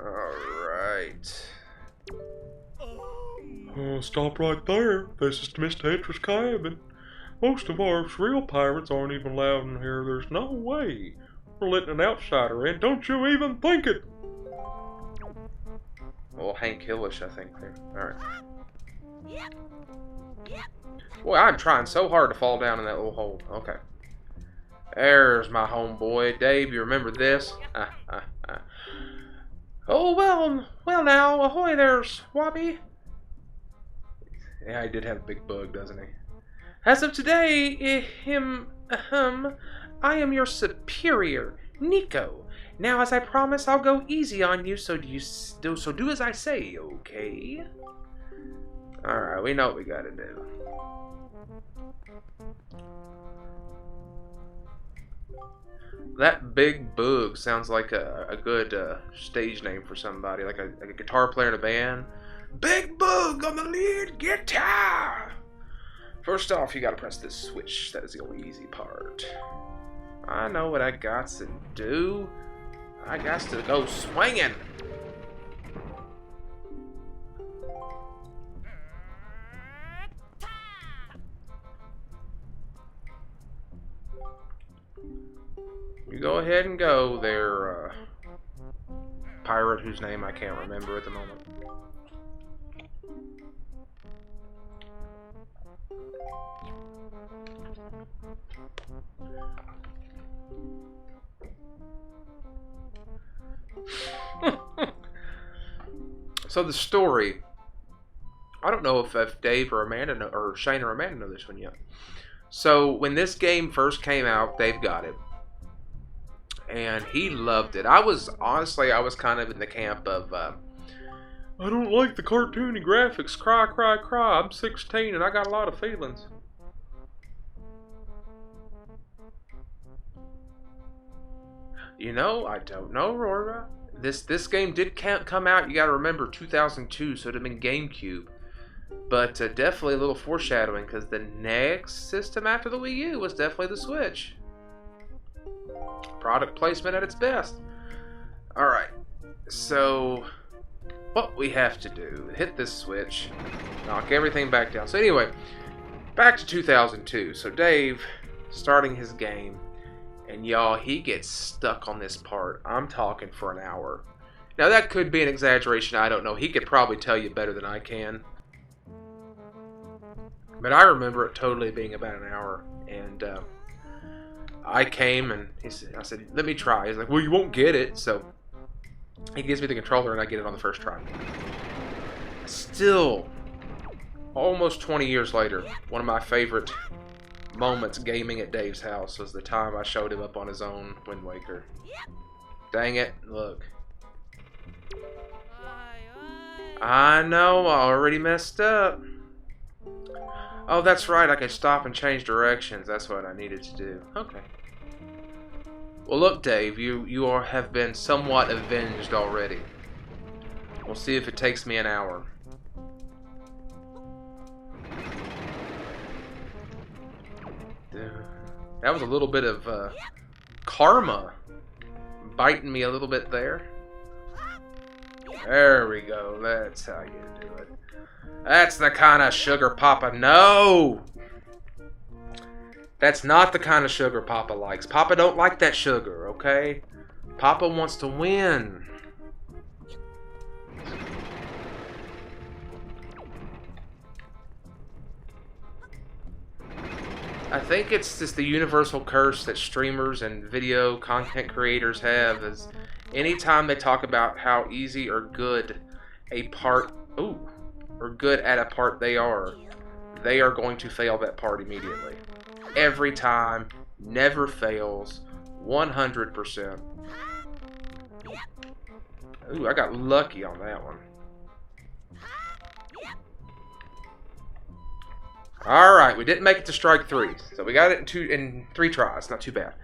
Alright. Stop right there. This is Mr. Tetra's cabin. Most of our real pirates aren't even allowed in here. There's no way we're letting an outsider in. Don't you even think it? Well, Hank Hillish, I think. Alright. Boy, I'm trying so hard to fall down in that little hole. Okay. There's my homeboy. Dave, you remember this? Oh, well now, ahoy there, Swabby. Yeah, he did have a big bug, doesn't he? As of today, I am your superior, Nico. Now, as I promised, I'll go easy on you, so do as I say, okay? Alright, we know what we gotta do. That Big Boog sounds like a good stage name for somebody, like a guitar player in a band. Big Boog on the lead guitar! First off, you gotta press this switch. That is the only easy part. I know what I got to do. I got to go swinging. You go ahead and go there, pirate whose name I can't remember at the moment. So the story, I don't know if Dave or Amanda know, or Shane or Amanda know this one yet. So when this game first came out, Dave got it. And he loved it. I was kind of in the camp of, I don't like the cartoony graphics. Cry, cry, cry. I'm 16 and I got a lot of feelings. You know, I don't know, Rora. This game did come out, you gotta remember, 2002, so it'd have been GameCube. But definitely a little foreshadowing, because the next system after the Wii U was definitely the Switch. Product placement at its best. Alright, so what we have to do. Hit this switch. Knock everything back down. So anyway, back to 2002. So Dave, starting his game. And y'all, he gets stuck on this part. I'm talking for an hour. Now that could be an exaggeration. I don't know. He could probably tell you better than I can. But I remember it totally being about an hour. And I came and I said, let me try. He's like, well, you won't get it. So he gives me the controller and I get it on the first try. Still, almost 20 years later, one of my favorite moments gaming at Dave's house was the time I showed him up on his own Wind Waker. Dang it, look. I know, I already messed up. Oh, that's right, I can stop and change directions. That's what I needed to do. Okay. Well, look, Dave, you have been somewhat avenged already. We'll see if it takes me an hour. That was a little bit of karma biting me a little bit there. There we go. That's how you do it. That's the kind of sugar Papa... No! That's not the kind of sugar Papa likes. Papa don't like that sugar, okay? Papa wants to win. I think it's just the universal curse that streamers and video content creators have is anytime they talk about how easy or good a part, or good at a part they are going to fail that part immediately. Every time, never fails, 100%. Ooh, I got lucky on that one. Alright, we didn't make it to strike 3. So we got it in 3 tries. Not too bad.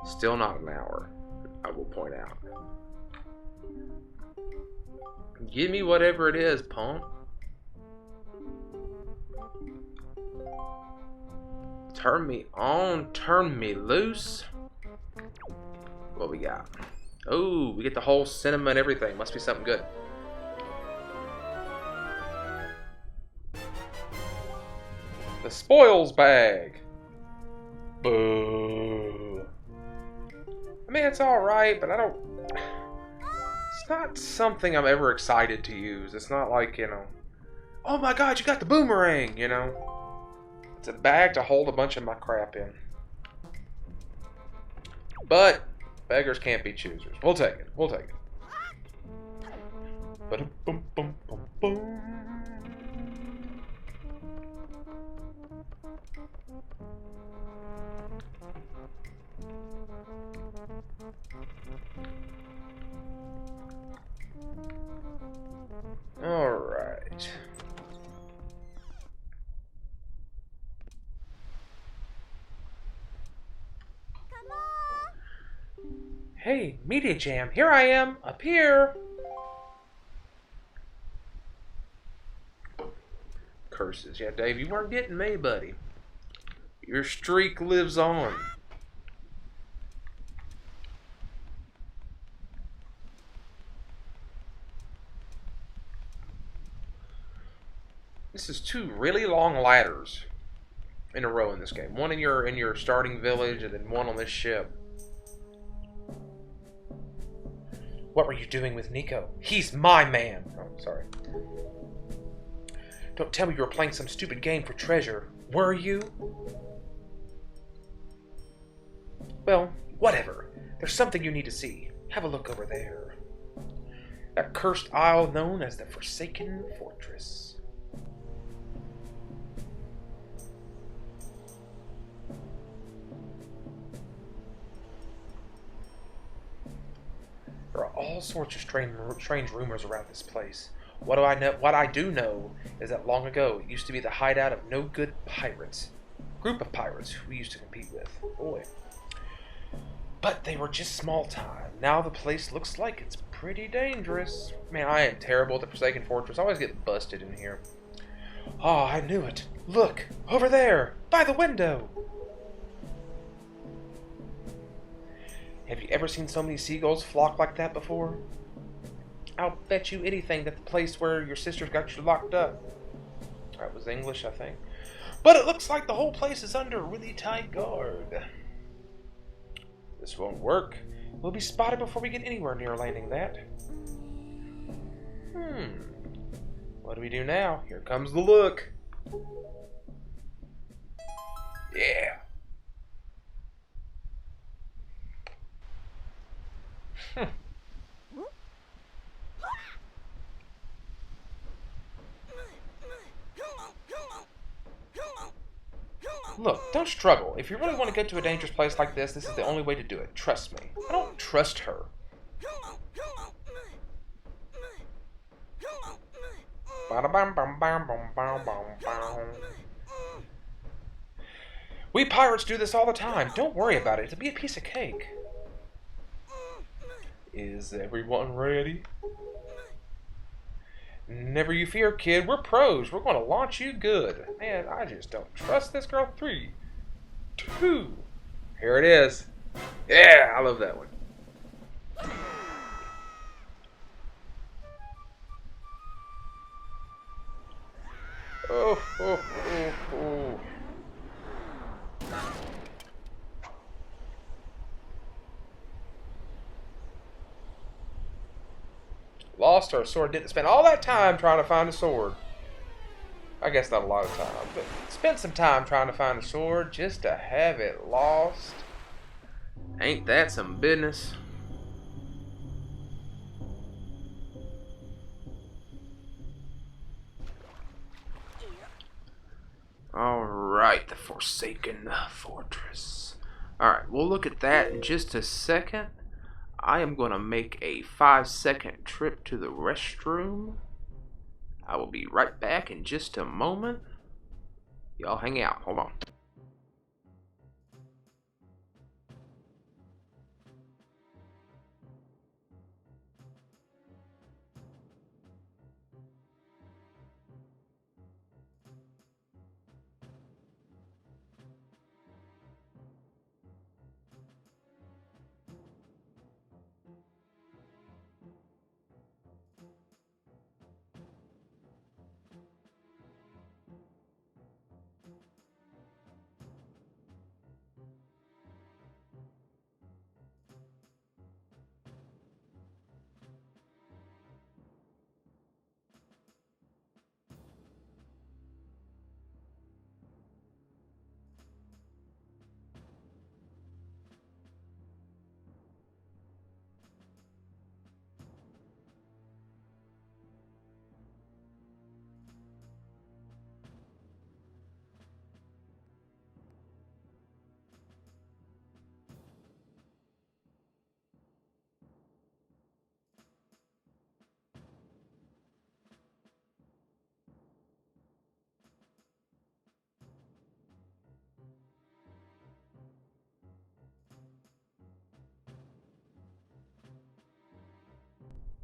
Still not an hour, I will point out. Give me whatever it is, punk. Turn me on, turn me loose. What we got? Oh, we get the whole cinema and everything. Must be something good. The spoils bag. Boo. I mean, it's alright, but I don't... It's not something I'm ever excited to use. It's not like, you know... Oh my god, you got the boomerang, you know? It's a bag to hold a bunch of my crap in. But, beggars can't be choosers. We'll take it. We'll take it. Ba-dum-bum-bum-bum-bum. All right. Come on. Hey, Media Jam, here I am, up here. Curses. Yeah, Dave, you weren't getting me, buddy. Your streak lives on. This is 2 really long ladders in a row in this game. One in your starting village, and then one on this ship. What were you doing with Nico? He's my man. Oh, sorry. Don't tell me you were playing some stupid game for treasure. Were you? Well, whatever. There's something you need to see. Have a look over there. That cursed isle known as the Forsaken Fortress. There are all sorts of strange rumors around this place. What do I know? What I do know is that long ago it used to be the hideout of no-good pirates. A group of pirates who we used to compete with. Boy. But they were just small time. Now the place looks like it's pretty dangerous. Man, I am terrible at the Forsaken Fortress. I always get busted in here. Oh, I knew it. Look, over there, by the window. Have you ever seen so many seagulls flock like that before? I'll bet you anything that the place where your sisters got you locked up. That was English, I think. But it looks like the whole place is under really tight guard. This won't work. We'll be spotted before we get anywhere near landing that. What do we do now? Here comes the look. Yeah. Look, don't struggle. If you really want to get to a dangerous place like this, this is the only way to do it. Trust me. I don't trust her. We pirates do this all the time. Don't worry about it. It'll be a piece of cake. Is everyone ready? Never you fear, kid. We're pros. We're going to launch you good. Man, I just don't trust this girl. 3, 2. Here it is. Yeah, I love that one. Oh, oh, oh, oh. Lost our sword. Didn't spend all that time trying to find a sword. I guess not a lot of time, but spent some time trying to find a sword just to have it lost. Ain't that some business? Alright, the Forsaken Fortress. Alright, we'll look at that in just a second. I am going to make a 5-second trip to the restroom. I will be right back in just a moment. Y'all hang out. Hold on.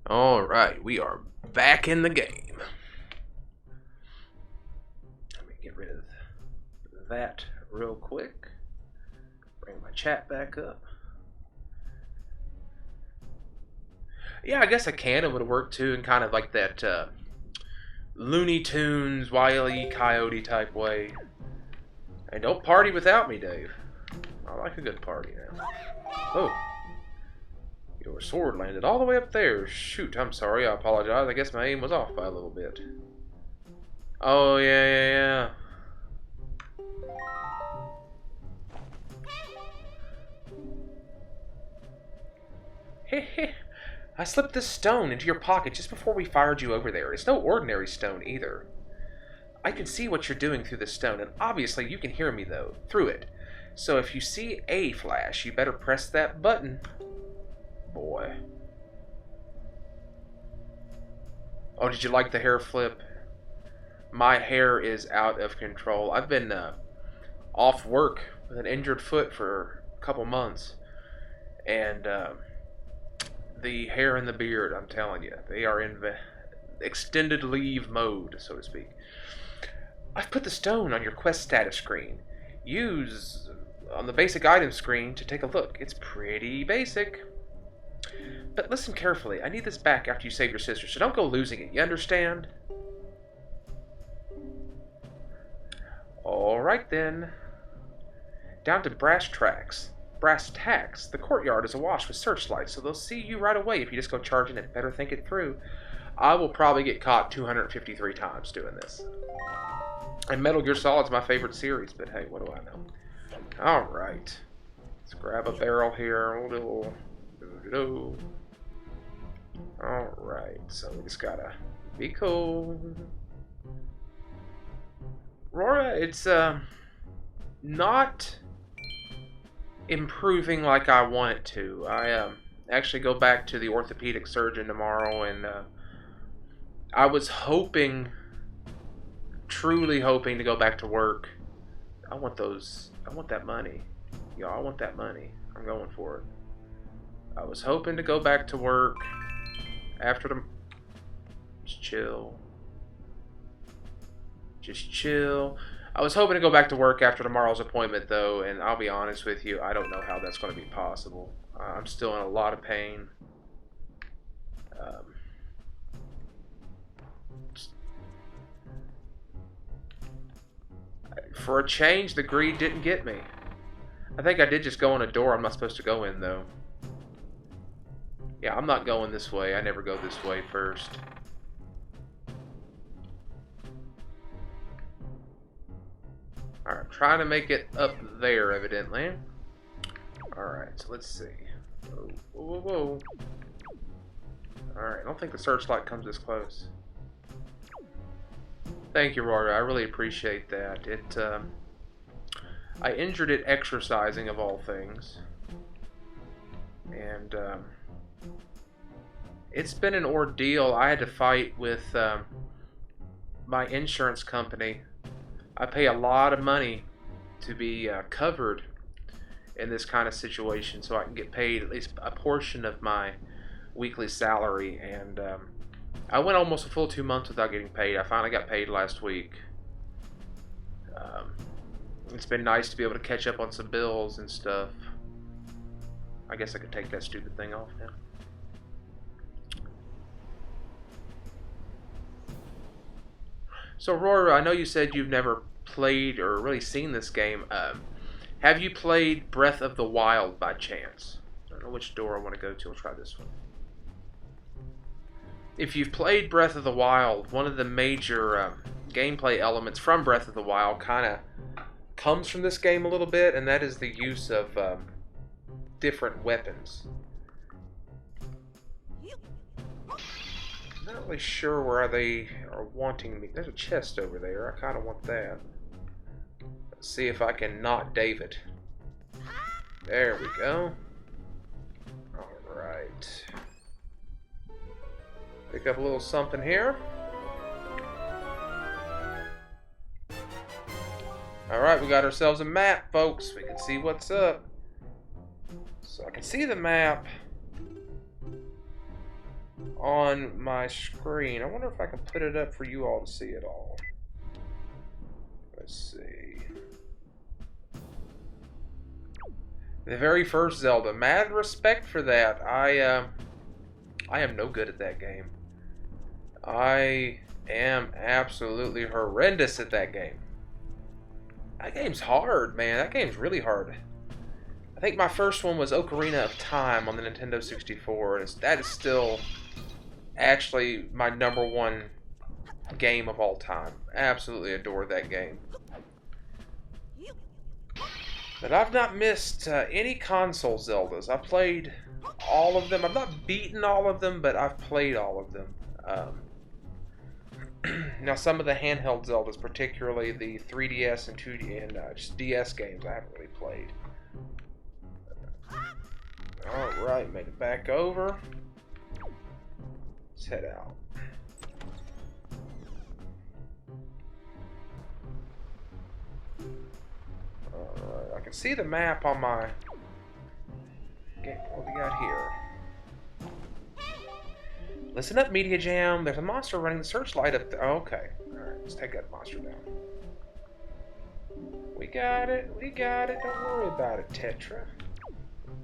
Alright, we are back in the game. Let me get rid of that real quick. Bring my chat back up. Yeah, I guess a cannon would work too, in kind of like that Looney Tunes, Wile E. Coyote type way. And don't party without me, Dave. I like a good party now. Oh. Your sword landed all the way up there. Shoot, I'm sorry. I apologize. I guess my aim was off by a little bit. Oh, yeah. Heh. I slipped this stone into your pocket just before we fired you over there. It's no ordinary stone either. I can see what you're doing through the stone, and obviously you can hear me, though, through it. So if you see a flash, you better press that button. Boy. Oh, did you like the hair flip? My hair is out of control. I've been off work with an injured foot for a couple months. And the hair and the beard, I'm telling you, they are in extended leave mode, so to speak. I've put the stone on your quest status screen. Use on the basic item screen to take a look. It's pretty basic. But listen carefully. I need this back after you save your sister, so don't go losing it. You understand? Alright then. Down to brass tacks. The courtyard is awash with searchlights, so they'll see you right away if you just go charging it. Better think it through. I will probably get caught 253 times doing this. And Metal Gear Solid's my favorite series, but hey, what do I know? Alright. Let's grab a barrel here. Alright, so we just gotta be cool. Aurora, it's not improving like I want it to. I actually go back to the orthopedic surgeon tomorrow, and I was hoping, truly hoping to go back to work. I want that money. Y'all, I want that money. I'm going for it. I was hoping to go back to work after the... Just chill. Just chill. I was hoping to go back to work after tomorrow's appointment, though, and I'll be honest with you, I don't know how that's going to be possible. I'm still in a lot of pain. For a change, the greed didn't get me. I think I did just go in a door I'm not supposed to go in, though. Yeah, I'm not going this way. I never go this way first. Alright, I'm trying to make it up there, evidently. Alright, so let's see. Whoa, whoa, whoa. Alright, I don't think the searchlight comes this close. Thank you, Rory. I really appreciate that. I injured it exercising, of all things. And, it's been an ordeal. I had to fight with, my insurance company. I pay a lot of money to be covered in this kind of situation, so I can get paid at least a portion of my weekly salary. And I went almost a full 2 months without getting paid. I finally got paid last week. It's been nice to be able to catch up on some bills and stuff. I guess I could take that stupid thing off now. So, Aurora, I know you said you've never played or really seen this game. Have you played Breath of the Wild by chance? I don't know which door I want to go to. I'll try this one. If you've played Breath of the Wild, one of the major gameplay elements from Breath of the Wild kind of comes from this game a little bit, and that is the use of different weapons. Not really sure where they are wanting me. There's a chest over there. I kind of want that. Let's see if I can not David. There we go. Alright. Pick up a little something here. Alright, we got ourselves a map, folks. We can see what's up. So I can see the map on my screen. I wonder if I can put it up for you all to see it all. Let's see. The very first Zelda. Mad respect for that. I am no good at that game. I am absolutely horrendous at that game. That game's hard, man. That game's really hard. I think my first one was Ocarina of Time on the Nintendo 64, and that is still actually my #1 game of all time. Absolutely adore that game. But I've not missed any console Zeldas. I've played all of them. I've not beaten all of them, but I've played all of them. Now, some of the handheld Zeldas, particularly the 3DS and 2D and just DS games, I haven't really played. Alright, make it back over. Let's head out. Alright, I can see the map on my... Okay, what we got here? Listen up, Media Jam. There's a monster running the searchlight up there. Oh, okay. Alright, let's take that monster down. We got it. We got it. Don't worry about it, Tetra.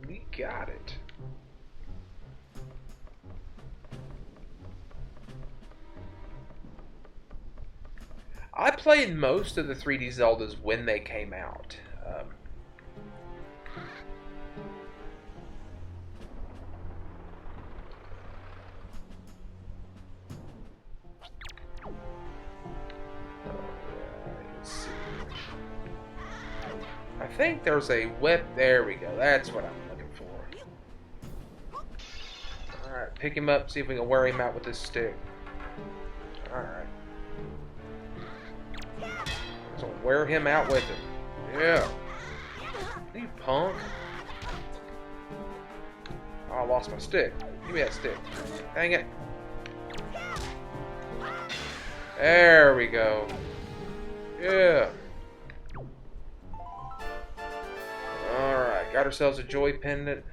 We got it. I played most of the 3D Zeldas when they came out. I think there's a whip. There we go. That's what I'm looking for. Alright, pick him up, see if we can wear him out with this stick. Alright. So wear him out with it. Yeah. You punk. Oh, I lost my stick. Give me that stick. Dang it. There we go. Yeah. Alright, got ourselves a joy pendant.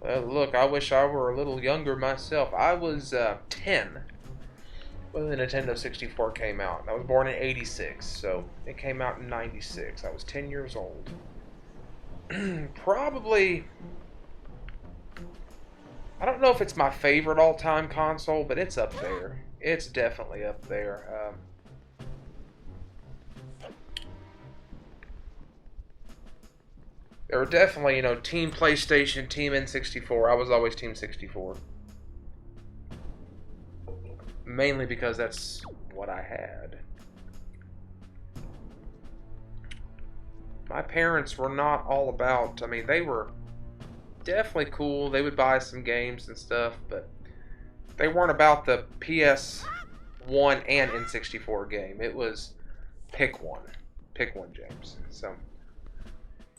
Well, look, I wish I were a little younger myself. I was 10 when the Nintendo 64 came out. I was born in '86, so it came out in '96. I was 10 years old. Probably... I don't know if it's my favorite all-time console, but it's up there. It's definitely up there. There were definitely, you know, Team PlayStation, Team N64. I was always Team 64. Mainly because that's what I had. My parents were not all about, I mean, they were definitely cool. They would buy some games and stuff, but they weren't about the PS1 and N64 game. It was pick one. Pick one, James. So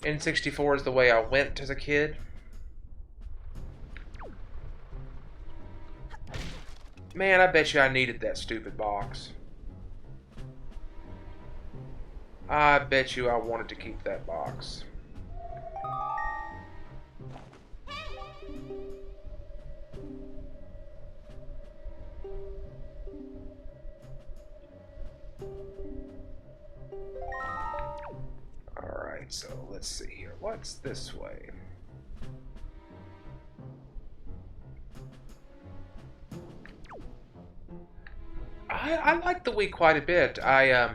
N64 is the way I went as a kid. Man, I bet you I needed that stupid box. I bet you I wanted to keep that box. Alright, so let's see here. What's this way? I like the Wii quite a bit. I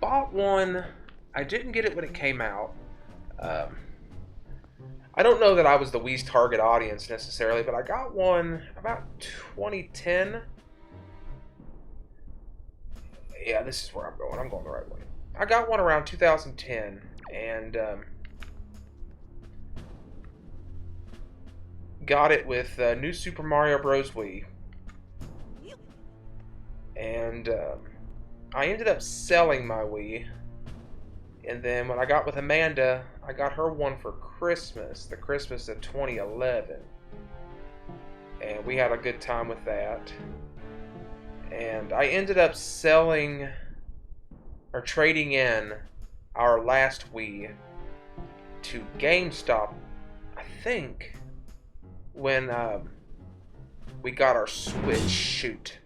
bought one. I didn't get it when it came out. I don't know that I was the Wii's target audience necessarily, but I got one about 2010. Yeah, this is where I'm going. I'm going the right way. I got one around 2010, and got it with New Super Mario Bros. Wii. And I ended up selling my Wii. And then when I got with Amanda, I got her one for Christmas, the Christmas of 2011. And we had a good time with that. And I ended up selling or trading in our last Wii to GameStop, I think, when we got our Switch. Shoot.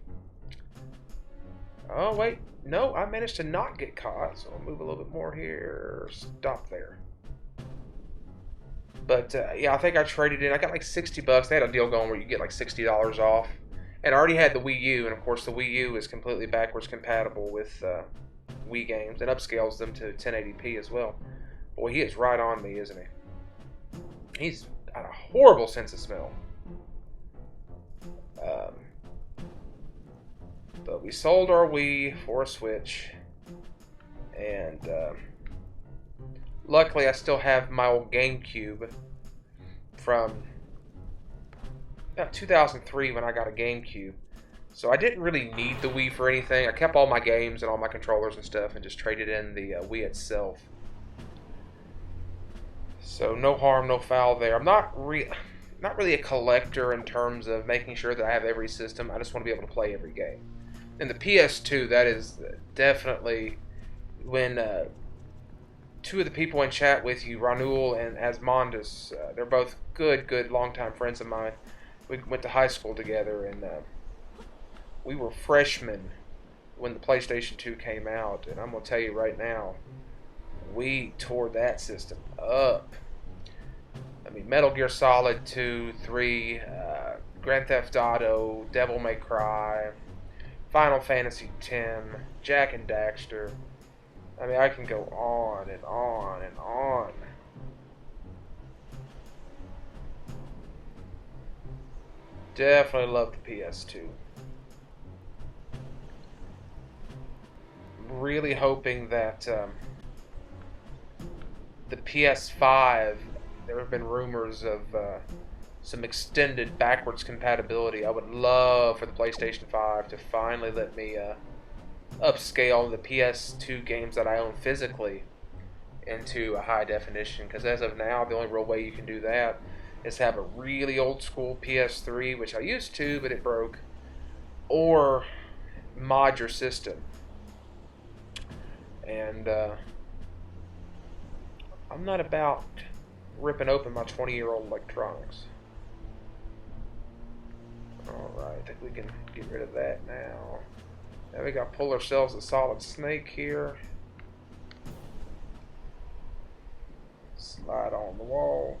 Oh, wait. No, I managed to not get caught, so I'll move a little bit more here. Stop there. But, yeah, I think I traded in. I got like 60 bucks. They had a deal going where you get like $60 off. And I already had the Wii U, and of course the Wii U is completely backwards compatible with Wii games and upscales them to 1080p as well. Boy, he is right on me, isn't he? He's got a horrible sense of smell. But we sold our Wii for a Switch, and luckily I still have my old GameCube from about 2003 when I got a GameCube. So I didn't really need the Wii for anything. I kept all my games and all my controllers and stuff and just traded in the Wii itself. So no harm, no foul there. I'm not really a collector in terms of making sure that I have every system. I just want to be able to play every game. And the PS2, that is definitely when two of the people in chat with you, Ranul and Asmondus, they're both good longtime friends of mine. We went to high school together, and we were freshmen when the PlayStation 2 came out. And I'm going to tell you right now, we tore that system up. I mean, Metal Gear Solid 2, 3, Grand Theft Auto, Devil May Cry, Final Fantasy X, Jak and Daxter. I mean, I can go on and on and on. Definitely love the PS2. Really hoping that the PS5, there have been rumors of some extended backwards compatibility. I would love for the PlayStation 5 to finally let me upscale the PS2 games that I own physically into a high definition, because as of now, the only real way you can do that is have a really old school PS3, which I used to, but it broke, or mod your system. And I'm not about ripping open my 20-year-old electronics. Alright, I think we can get rid of that now. Now we got to pull ourselves a solid snake here. Slide on the wall.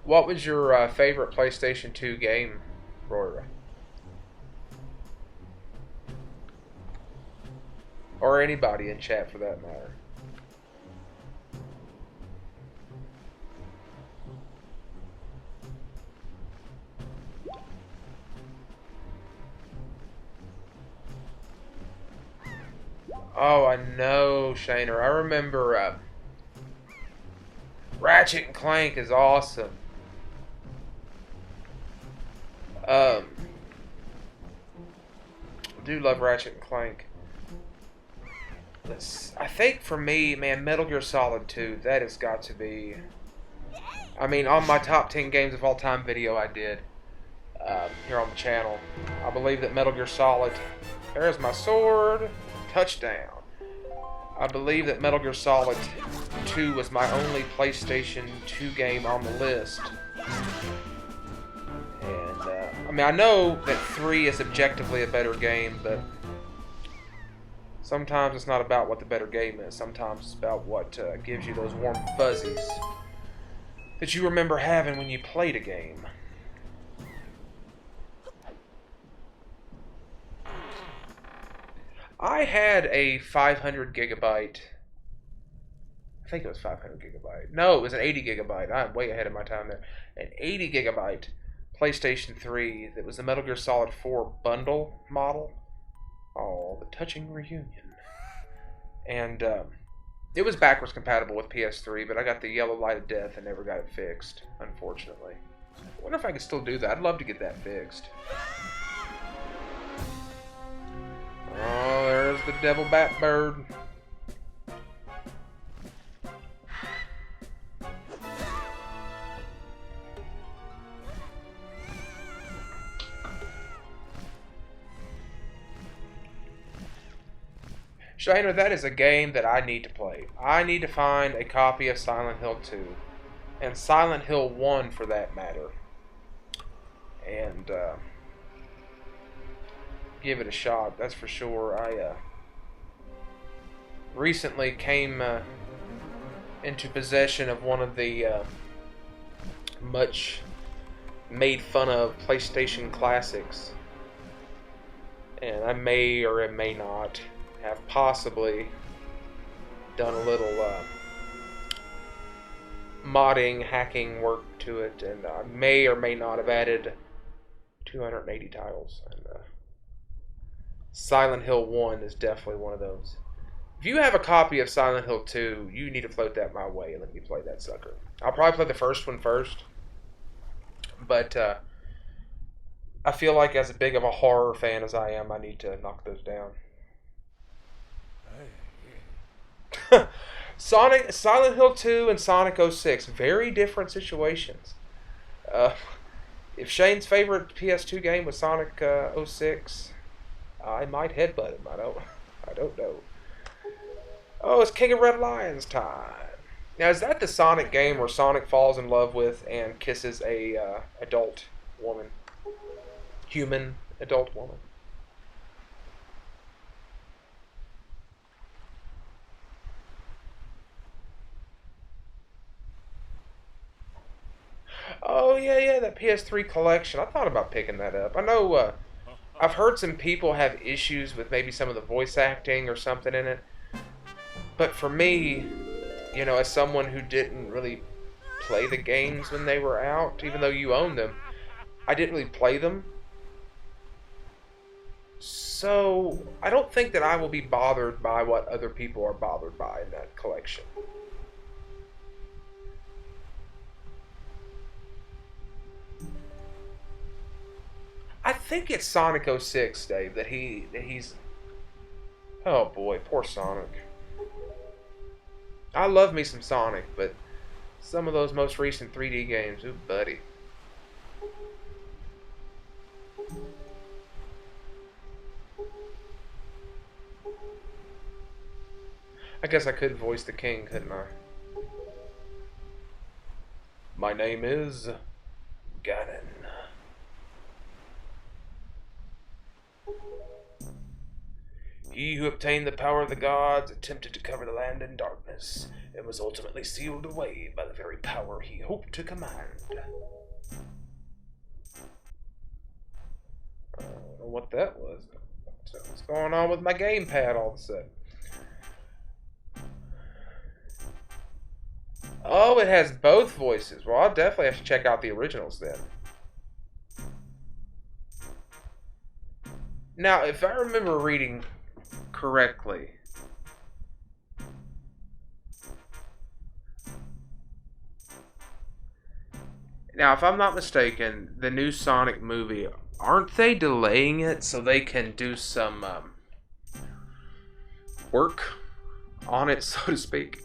What was your favorite PlayStation 2 game, Rory? Or anybody in chat for that matter. Oh, I know, Shaner. I remember Ratchet and Clank is awesome. I do love Ratchet and Clank. I think for me, man, Metal Gear Solid 2, that has got to be... I mean, on my top 10 games of all time video I did here on the channel, I believe that Metal Gear Solid... There's my sword. Touchdown. I believe that Metal Gear Solid 2 was my only PlayStation 2 game on the list. And, I mean, I know that 3 is objectively a better game, but sometimes it's not about what the better game is. Sometimes it's about what gives you those warm fuzzies that you remember having when you played a game. I had a 500 gigabyte. I think it was 500 gigabyte. No, it was an 80 gigabyte. I'm way ahead of my time there. An 80 gigabyte PlayStation 3 that was the Metal Gear Solid 4 bundle model. Oh, the touching reunion. And it was backwards compatible with PS3, but I got the yellow light of death and never got it fixed, unfortunately. I wonder if I could still do that. I'd love to get that fixed. Oh, there's the devil bat bird. Shiner, that is a game that I need to play. I need to find a copy of Silent Hill 2. And Silent Hill 1 for that matter. And, give it a shot, that's for sure. I recently came into possession of one of the much made fun of PlayStation classics, and I may or may not have possibly done a little modding, hacking work to it, and I may or may not have added 280 titles. And Silent Hill 1 is definitely one of those. If you have a copy of Silent Hill 2, you need to float that my way and let me play that sucker. I'll probably play the first one first. But I feel like as big of a horror fan as I am, I need to knock those down. Silent Hill 2 and Sonic 06, very different situations. If Shane's favorite PS2 game was Sonic 06... I might headbutt him. I don't know. Oh, it's King of Red Lions time. Now, is that the Sonic game where Sonic falls in love with and kisses a adult woman, human adult woman? Oh yeah, yeah, that PS3 collection. I thought about picking that up. I know I've heard some people have issues with maybe some of the voice acting or something in it, but for me, as someone who didn't really play the games when they were out, even though you own them, I didn't really play them. So, I don't think that I will be bothered by what other people are bothered by in that collection. I think it's Sonic 06, Dave, that he's oh boy, poor Sonic. I love me some Sonic, but some of those most recent 3D games, ooh buddy. I guess I could voice the king, couldn't I? My name is Ganon. He who obtained the power of the gods attempted to cover the land in darkness, and was ultimately sealed away by the very power he hoped to command. I don't know what that was. What's going on with my gamepad all of a sudden? Oh, it has both voices. Well, I'll definitely have to check out the originals then. Now, if I remember reading correctly, now if I'm not mistaken, the new Sonic movie, aren't they delaying it so they can do some work on it, so to speak?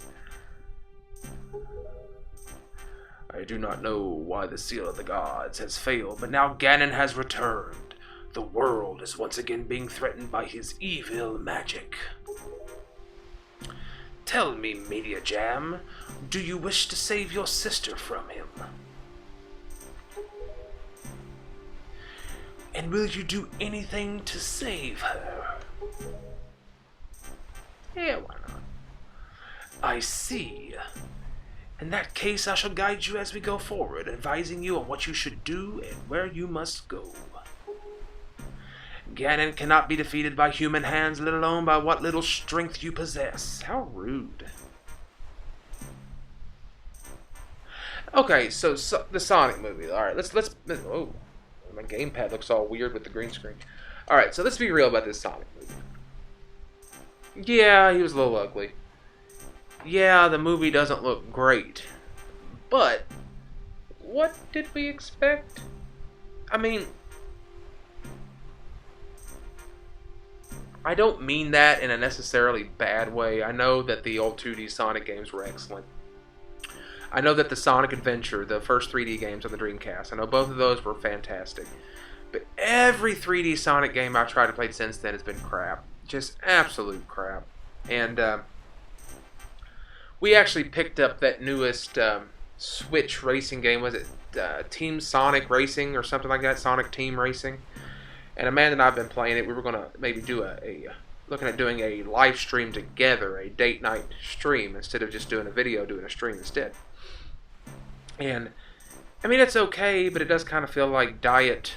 I do not know why the seal of the gods has failed, but now Ganon has returned. The world is once again being threatened by his evil magic. Tell me, Media Jam, do you wish to save your sister from him? And will you do anything to save her? Yeah, why not? I see. In that case, I shall guide you as we go forward, advising you on what you should do and where you must go. Ganon cannot be defeated by human hands, let alone by what little strength you possess. How rude. Okay, so the Sonic movie. All right, let's. Oh, my gamepad looks all weird with the green screen. All right, so let's be real about this Sonic movie. Yeah, he was a little ugly. Yeah, the movie doesn't look great. But what did we expect? I mean, I don't mean that in a necessarily bad way. I know that the old 2D Sonic games were excellent. I know that the Sonic Adventure, the first 3D games on the Dreamcast, I know both of those were fantastic. But every 3D Sonic game I've tried to play since then has been crap. Just absolute crap. And we actually picked up that newest Switch racing game. Was it Team Sonic Racing or something like that? Sonic Team Racing. And Amanda and I have been playing it. We were going to maybe do looking at doing a live stream together, a date night stream, instead of just doing a video, doing a stream instead. And, I mean, it's okay, but it does kind of feel like Diet's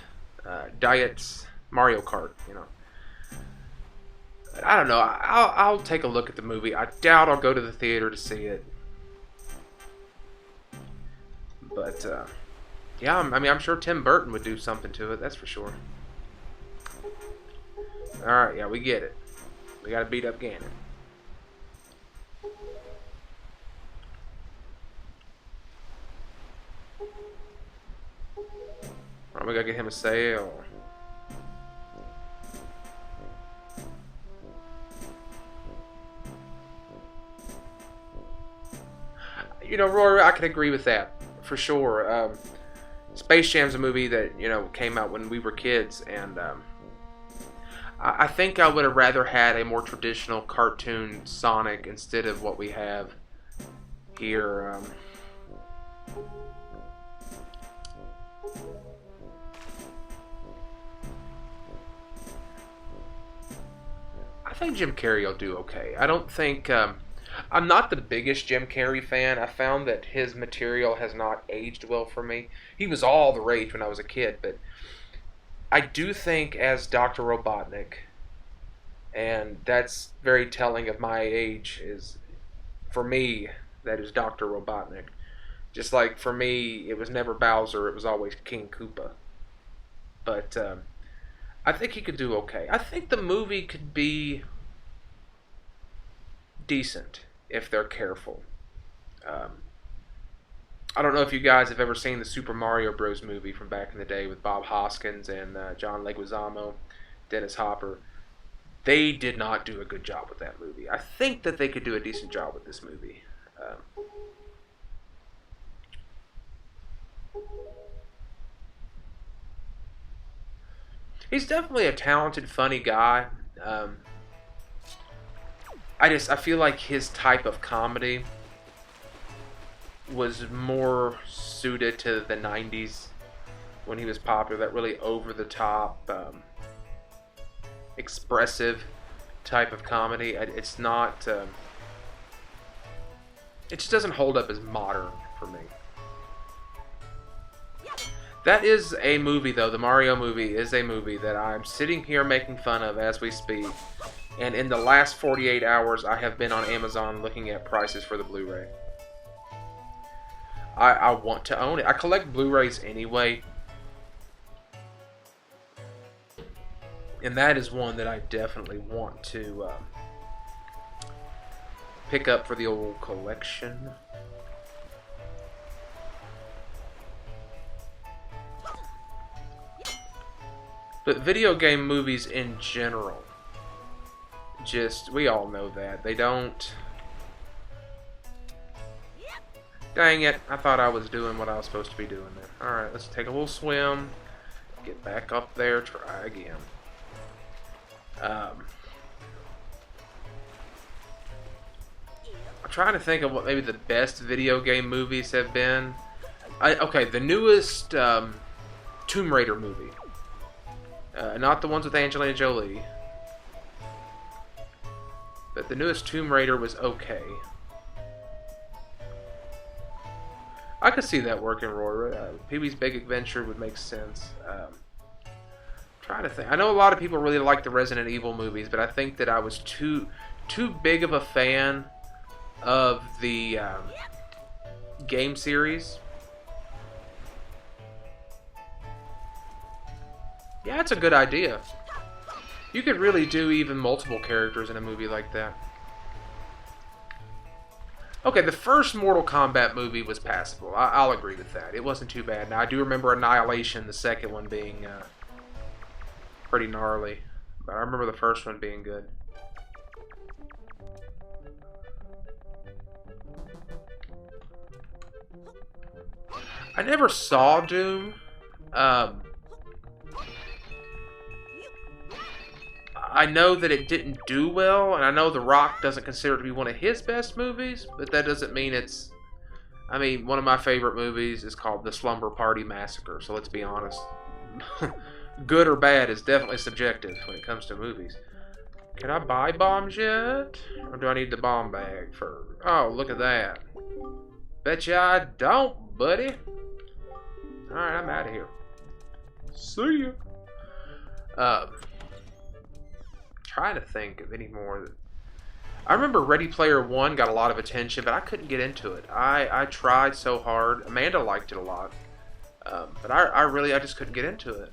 Mario Kart, I don't know. I'll take a look at the movie. I doubt I'll go to the theater to see it. But, yeah, I'm sure Tim Burton would do something to it, that's for sure. Alright, yeah, we get it. We gotta beat up Ganon. Alright, we gotta get him a sail. Rory, I can agree with that, for sure. Space Jam's a movie that, came out when we were kids, and I think I would have rather had a more traditional cartoon Sonic instead of what we have here. I think Jim Carrey will do okay. I don't think. I'm not the biggest Jim Carrey fan. I found that his material has not aged well for me. He was all the rage when I was a kid, but I do think as Dr. Robotnik, and that's very telling of my age, is for me, that is Dr. Robotnik. Just like for me, it was never Bowser, it was always King Koopa. But I think he could do okay. I think the movie could be decent if they're careful. Um, I don't know if you guys have ever seen the Super Mario Bros. Movie from back in the day with Bob Hoskins and John Leguizamo, Dennis Hopper. They did not do a good job with that movie. I think that they could do a decent job with this movie. He's definitely a talented, funny guy. Um, I feel like his type of comedy was more suited to the '90s when he was popular. That really over the top, expressive type of comedy. It's not. It just doesn't hold up as modern for me. That is a movie, though. The Mario movie is a movie that I'm sitting here making fun of as we speak. And in the last 48 hours, I have been on Amazon looking at prices for the Blu-ray. I want to own it. I collect Blu-rays anyway. And that is one that I definitely want to pick up for the old collection. But video game movies in general, we all know that. They don't... Dang it, I thought I was doing what I was supposed to be doing there. Alright, let's take a little swim. Get back up there, try again. I'm trying to think of what maybe the best video game movies have been. Okay, the newest Tomb Raider movie. Not the ones with Angelina Jolie. But the newest Tomb Raider was okay. I could see that working, Roy. Pee-wee's Big Adventure would make sense. Trying to think. I know a lot of people really like the Resident Evil movies, but I think that I was too big of a fan of the game series. Yeah, that's a good idea. You could really do even multiple characters in a movie like that. Okay, the first Mortal Kombat movie was passable. I'll agree with that. It wasn't too bad. Now, I do remember Annihilation, the second one, being pretty gnarly. But I remember the first one being good. I never saw Doom. I know that it didn't do well, and I know The Rock doesn't consider it to be one of his best movies, but that doesn't mean it's... I mean, one of my favorite movies is called The Slumber Party Massacre, so let's be honest. Good or bad is definitely subjective when it comes to movies. Can I buy bombs yet? Or do I need the bomb bag for... Oh, look at that. Betcha I don't, buddy. Alright, I'm out of here. See ya. Trying to think of any more. I remember Ready Player One got a lot of attention, but I couldn't get into it. I tried so hard. Amanda liked it a lot, but I just couldn't get into it,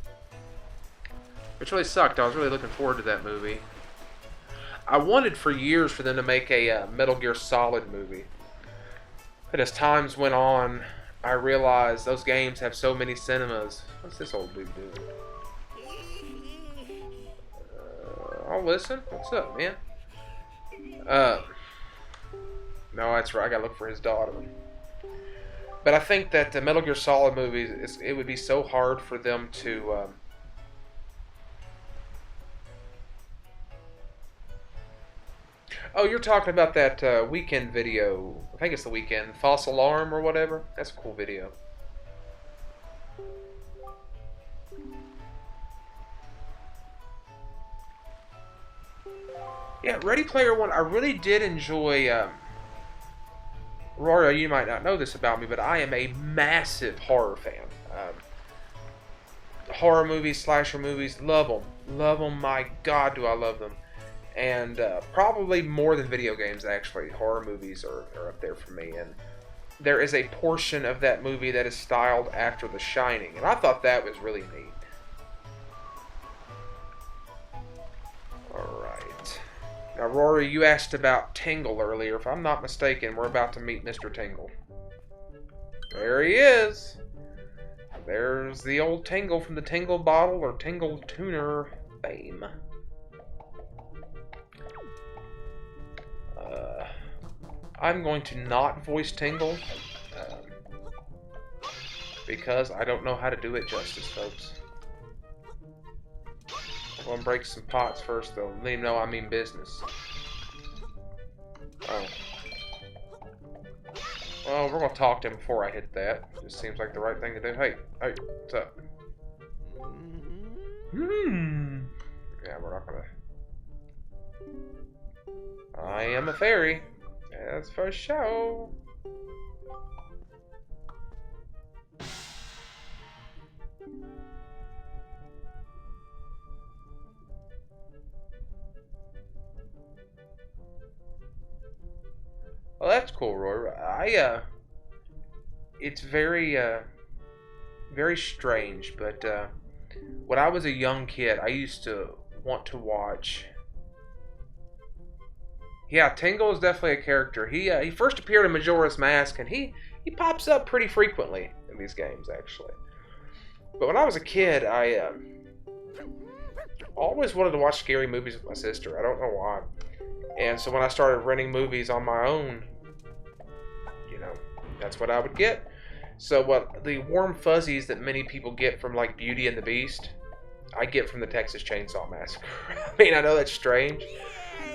which really sucked. I was really looking forward to that movie. I wanted for years for them to make a Metal Gear Solid movie, but as times went on, I realized those games have so many cinemas. What's this old dude doing? I'll listen. What's up, man? No, that's right. I gotta look for his daughter. But I think that the Metal Gear Solid movies, it would be so hard for them to Oh, you're talking about that weekend video. I think it's the weekend. False alarm or whatever. That's a cool video. Yeah, Ready Player One. I really did enjoy. Rory, you might not know this about me, but I am a massive horror fan. Horror movies, slasher movies, love them. Love them. My God, do I love them. And probably more than video games, actually. Horror movies are up there for me. And there is a portion of that movie that is styled after The Shining. And I thought that was really neat. Alright. Now, Rory, you asked about Tingle earlier. If I'm not mistaken, we're about to meet Mr. Tingle. There he is. There's the old Tingle from the Tingle Bottle or Tingle Tuner fame. I'm going to not voice Tingle because I don't know how to do it justice, folks. I'm going to break some pots first, though. Let him know I mean business. Oh. Well, we're going to talk to him before I hit that. Just seems like the right thing to do. Hey, what's up? Yeah, we're not going to... I am a fairy. That's for sure. Well, that's cool, Roy. It's very, very strange, but when I was a young kid, I used to want to watch. Yeah, Tingle is definitely a character. He first appeared in Majora's Mask, and he pops up pretty frequently in these games, actually. But when I was a kid, I always wanted to watch scary movies with my sister. I don't know why. And so when I started renting movies on my own, you know, that's what I would get. So what the warm fuzzies that many people get from like Beauty and the Beast, I get from the Texas Chainsaw Massacre. I mean, I know that's strange.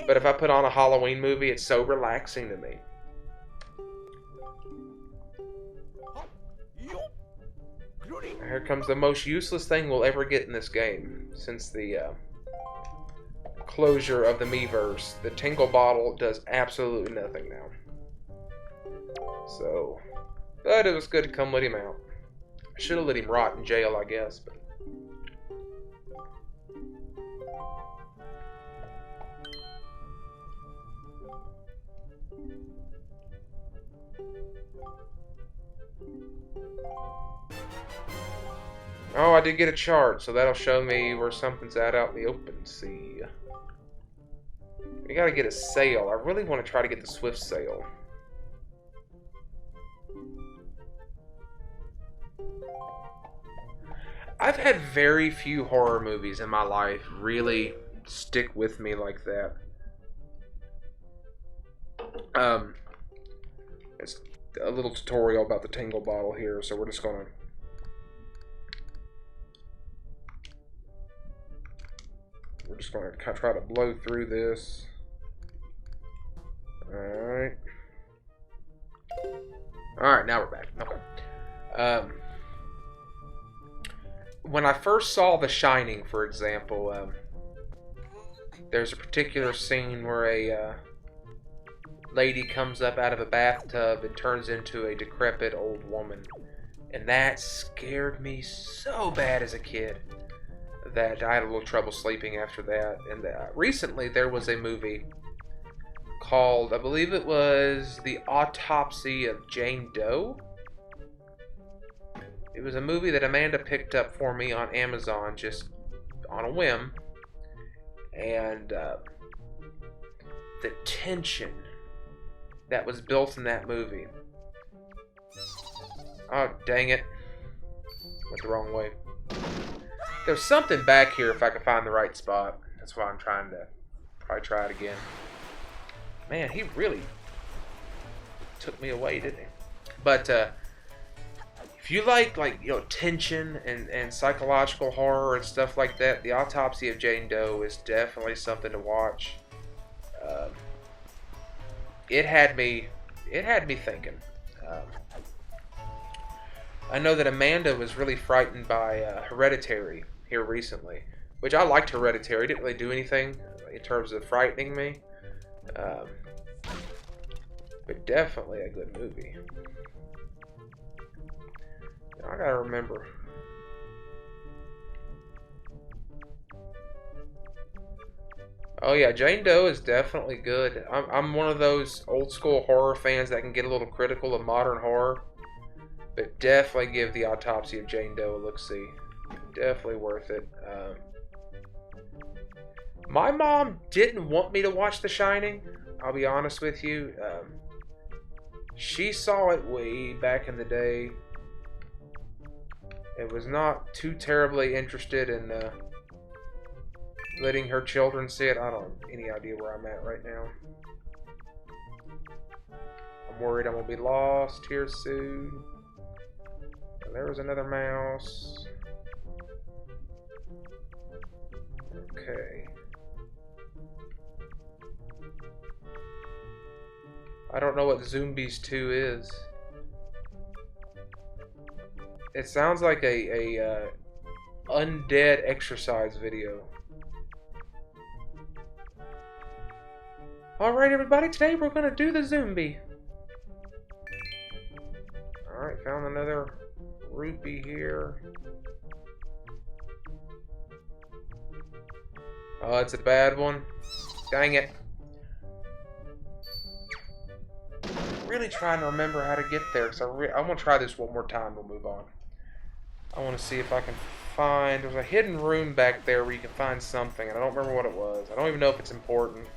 But if I put on a Halloween movie, it's so relaxing to me. Here comes the most useless thing we'll ever get in this game. Since the closure of the Miiverse, the Tingle Bottle does absolutely nothing now. So, but it was good to come let him out. I should have let him rot in jail, I guess. But oh, I did get a chart, so that'll show me where something's at out in the open sea. We gotta get a sail. I really want to try to get the swift sail. I've had very few horror movies in my life really stick with me like that. It's a little tutorial about the Tingle Bottle here, so we're just gonna... We're just going to try to blow through this. Alright. Alright, now we're back. Okay. When I first saw The Shining, for example, there's a particular scene where a lady comes up out of a bathtub and turns into a decrepit old woman. And that scared me so bad as a kid that I had a little trouble sleeping after that. And recently there was a movie called, I believe it was The Autopsy of Jane Doe. It was a movie that Amanda picked up for me on Amazon just on a whim. And the tension that was built in that movie. Oh, dang it. Went the wrong way. There's something back here if I can find the right spot. That's why I'm trying to probably try it again. Man, he really took me away, didn't he? But if you like tension and psychological horror and stuff like that, The Autopsy of Jane Doe is definitely something to watch. it had me thinking. Um, I know that Amanda was really frightened by Hereditary here recently, which I liked Hereditary. It didn't really do anything in terms of frightening me, um, but definitely a good movie. I gotta remember. Oh yeah, Jane Doe is definitely good. I'm one of those old school horror fans that can get a little critical of modern horror, but definitely give The Autopsy of Jane Doe a look-see. Definitely worth it. My mom didn't want me to watch The Shining. I'll be honest with you. She saw it way back in the day. It was not too terribly interested in letting her children see it. I don't have any idea where I'm at right now. I'm worried I'm going to be lost here soon. There was another mouse. Okay. I don't know what Zombies 2 is. It sounds like a undead exercise video. Alright everybody, today we're gonna do the zombie. Alright, found another rupee here. Oh, it's a bad one. Dang it. Really trying to remember how to get there, because I want to try this one more time. We'll move on. I want to see if I can find... There's a hidden room back there where you can find something, and I don't remember what it was. I don't even know if it's important.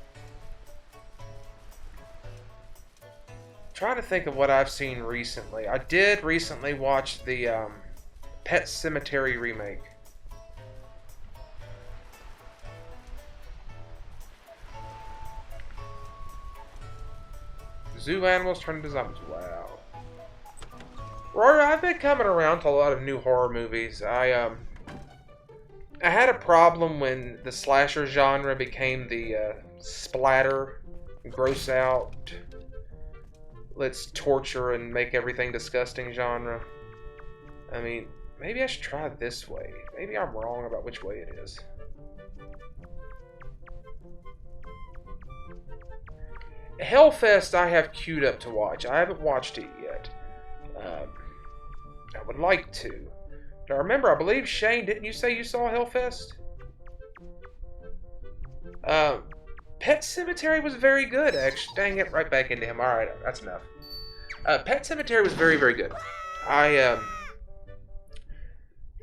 Trying to think of what I've seen recently. I did recently watch the Pet Sematary remake. Zoo animals turned into zombies. Wow. Rory, I've been coming around to a lot of new horror movies. I had a problem when the slasher genre became the splatter, gross out, let's torture and make everything disgusting genre. I mean, maybe I should try it this way. Maybe I'm wrong about which way it is. Hellfest I have queued up to watch. I haven't watched it yet. I would like to. Now remember, I believe Shane, didn't you say you saw Hellfest? Pet Sematary was very good, actually. Dang it, right back into him. Alright, that's enough. Pet Sematary was very, very good. I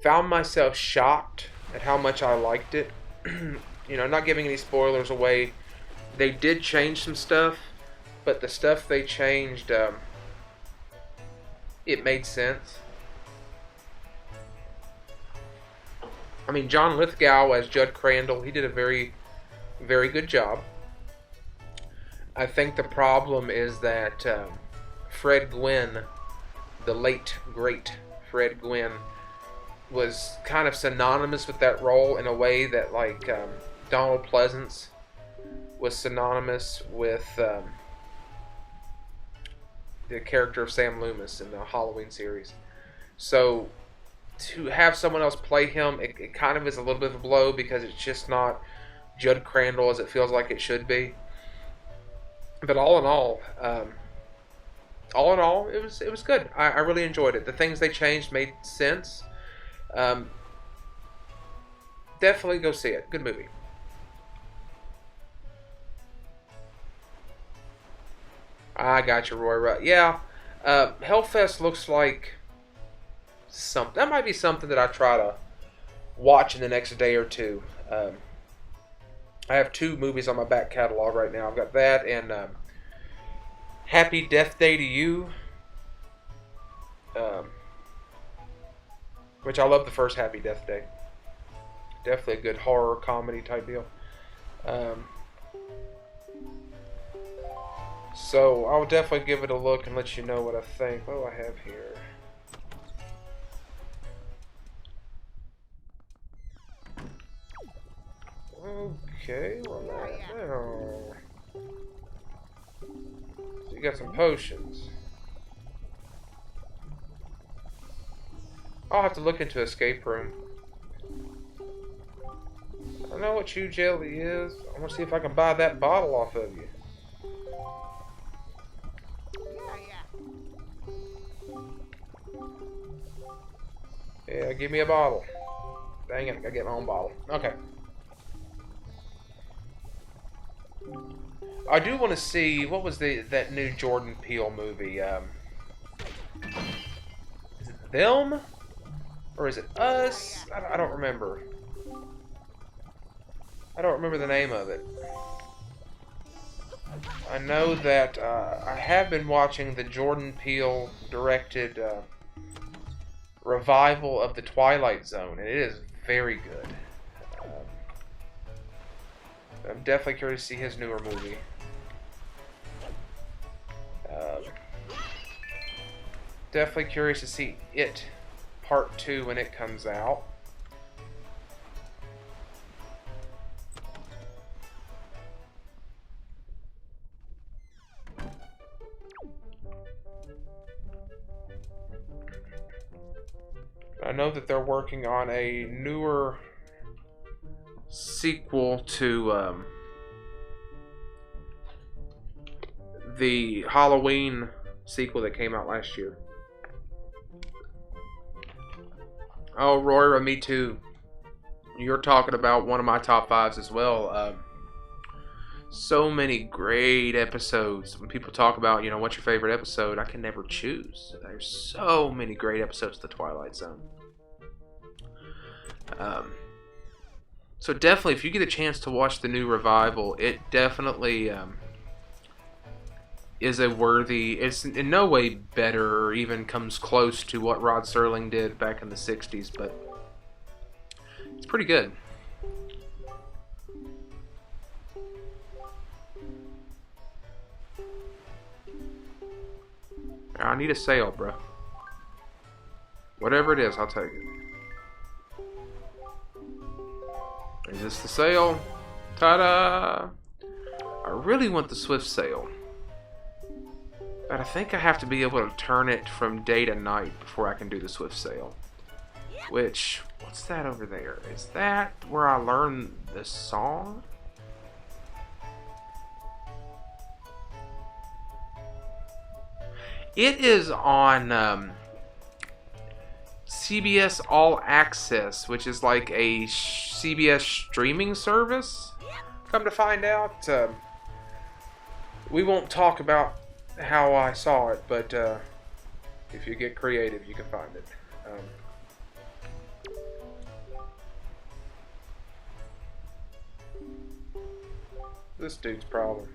found myself shocked at how much I liked it. You know, not giving any spoilers away. They did change some stuff, but the stuff they changed, it made sense. I mean, John Lithgow as Judd Crandall, he did a very, very good job. I think the problem is that Fred Gwynne, the late, great Fred Gwynne, was kind of synonymous with that role in a way that, like, Donald Pleasance was synonymous with the character of Sam Loomis in the Halloween series. So to have someone else play him, it kind of is a little bit of a blow because it's just not Judd Crandall as it feels like it should be. But all in all, it was good. I really enjoyed it. The things they changed made sense. Definitely go see it. Good movie. I got you, Roy. Right? Yeah, Hellfest looks like something. That might be something that I try to watch in the next day or two. I have two movies on my back catalog right now. I've got that and Happy Death Day to You, which I love the first Happy Death Day. Definitely a good horror comedy type deal. So I'll definitely give it a look and let you know what I think. What do I have here? Okay, well now. You got some potions. I'll have to look into escape room. I don't know what chew jelly is. I want to see if I can buy that bottle off of you. Yeah, give me a bottle. Dang it, I gotta get my own bottle. Okay. I do want to see, what was that new Jordan Peele movie? Is it Them? Or is it Us? I don't remember. I don't remember the name of it. I know that I have been watching the Jordan Peele directed revival of The Twilight Zone, and it is very good. I'm definitely curious to see his newer movie. Definitely curious to see It Part 2 when it comes out. I know that they're working on a newer sequel to the Halloween sequel that came out last year. Oh, Royra, me too. You're talking about one of my top fives as well. So many great episodes. When people talk about, what's your favorite episode, I can never choose. There's so many great episodes of The Twilight Zone. So definitely, if you get a chance to watch the new revival, it definitely is a worthy... It's in no way better or even comes close to what Rod Serling did back in the 60s, but it's pretty good. I need a sale, bro. Whatever it is, I'll take it. Is this the sale? Ta-da! I really want the Swift sale. But I think I have to be able to turn it from day to night before I can do the Swift sale. Which, what's that over there? Is that where I learn this song? It is on CBS All Access, which is like a CBS streaming service. Come to find out, we won't talk about how I saw it, but if you get creative, you can find it. This dude's problem.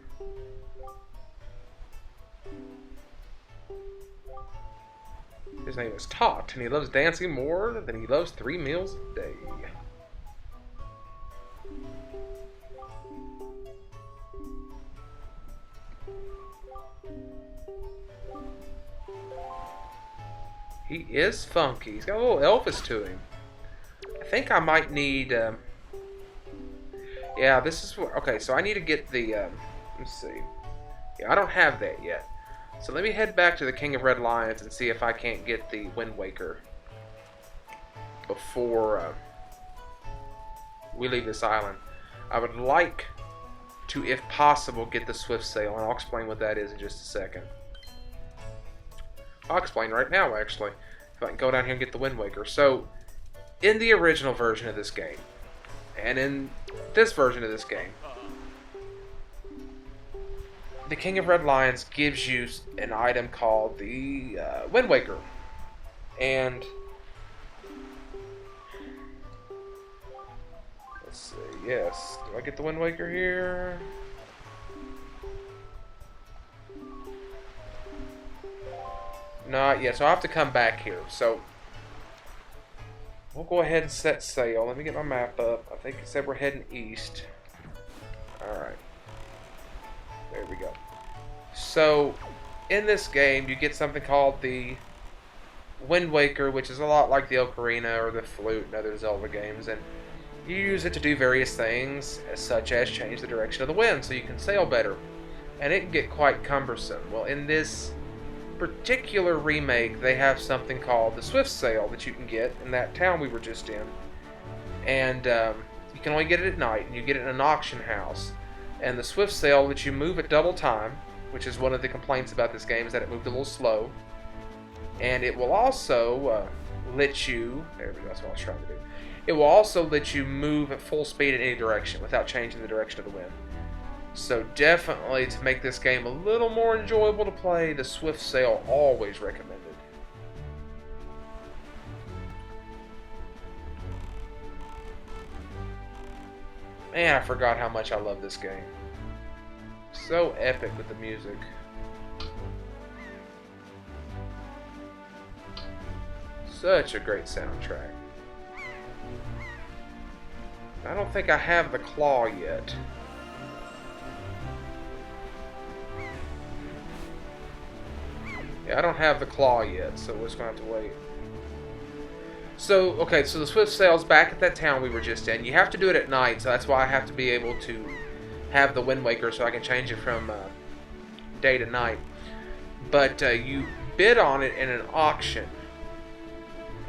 His name is Tot, and he loves dancing more than he loves 3 meals a day. He is funky. He's got a little Elvis to him. I think I might need... yeah, this is... Okay, so I need to get the... let's see. Yeah, I don't have that yet. So let me head back to the King of Red Lions and see if I can't get the Wind Waker before we leave this island. I would like to, if possible, get the Swift Sail, and I'll explain what that is in just a second. I'll explain right now, actually, if I can go down here and get the Wind Waker. So, in the original version of this game, and in this version of this game, the King of Red Lions gives you an item called the Wind Waker. And let's see, yes. Do I get the Wind Waker here? Not yet, so I'll have to come back here. So we'll go ahead and set sail. Let me get my map up. I think it said we're heading east. Alright. There we go. So, in this game, you get something called the Wind Waker, which is a lot like the Ocarina or the Flute and other Zelda games, and you use it to do various things, such as change the direction of the wind so you can sail better. and it can get quite cumbersome. Well, in this particular remake, they have something called the Swift Sale that you can get in that town we were just in, and you can only get it at night, and you get it in an auction house. And the Swift Sale lets you move at double time, which is one of the complaints about this game, is that it moved a little slow. And it will also let you, there we go, that's what I was trying to do. It will also let you move at full speed in any direction without changing the direction of the wind. So definitely, to make this game a little more enjoyable to play, the Swift Sale always recommended. Man, I forgot how much I love this game. So epic with the music. Such a great soundtrack. I don't think I have the claw yet. Yeah, I don't have the claw yet, so we're just going to have to wait. So, okay, so the Swift Sale's back at that town we were just in. You have to do it at night, so that's why I have to be able to have the Wind Waker so I can change it from day to night. But you bid on it in an auction.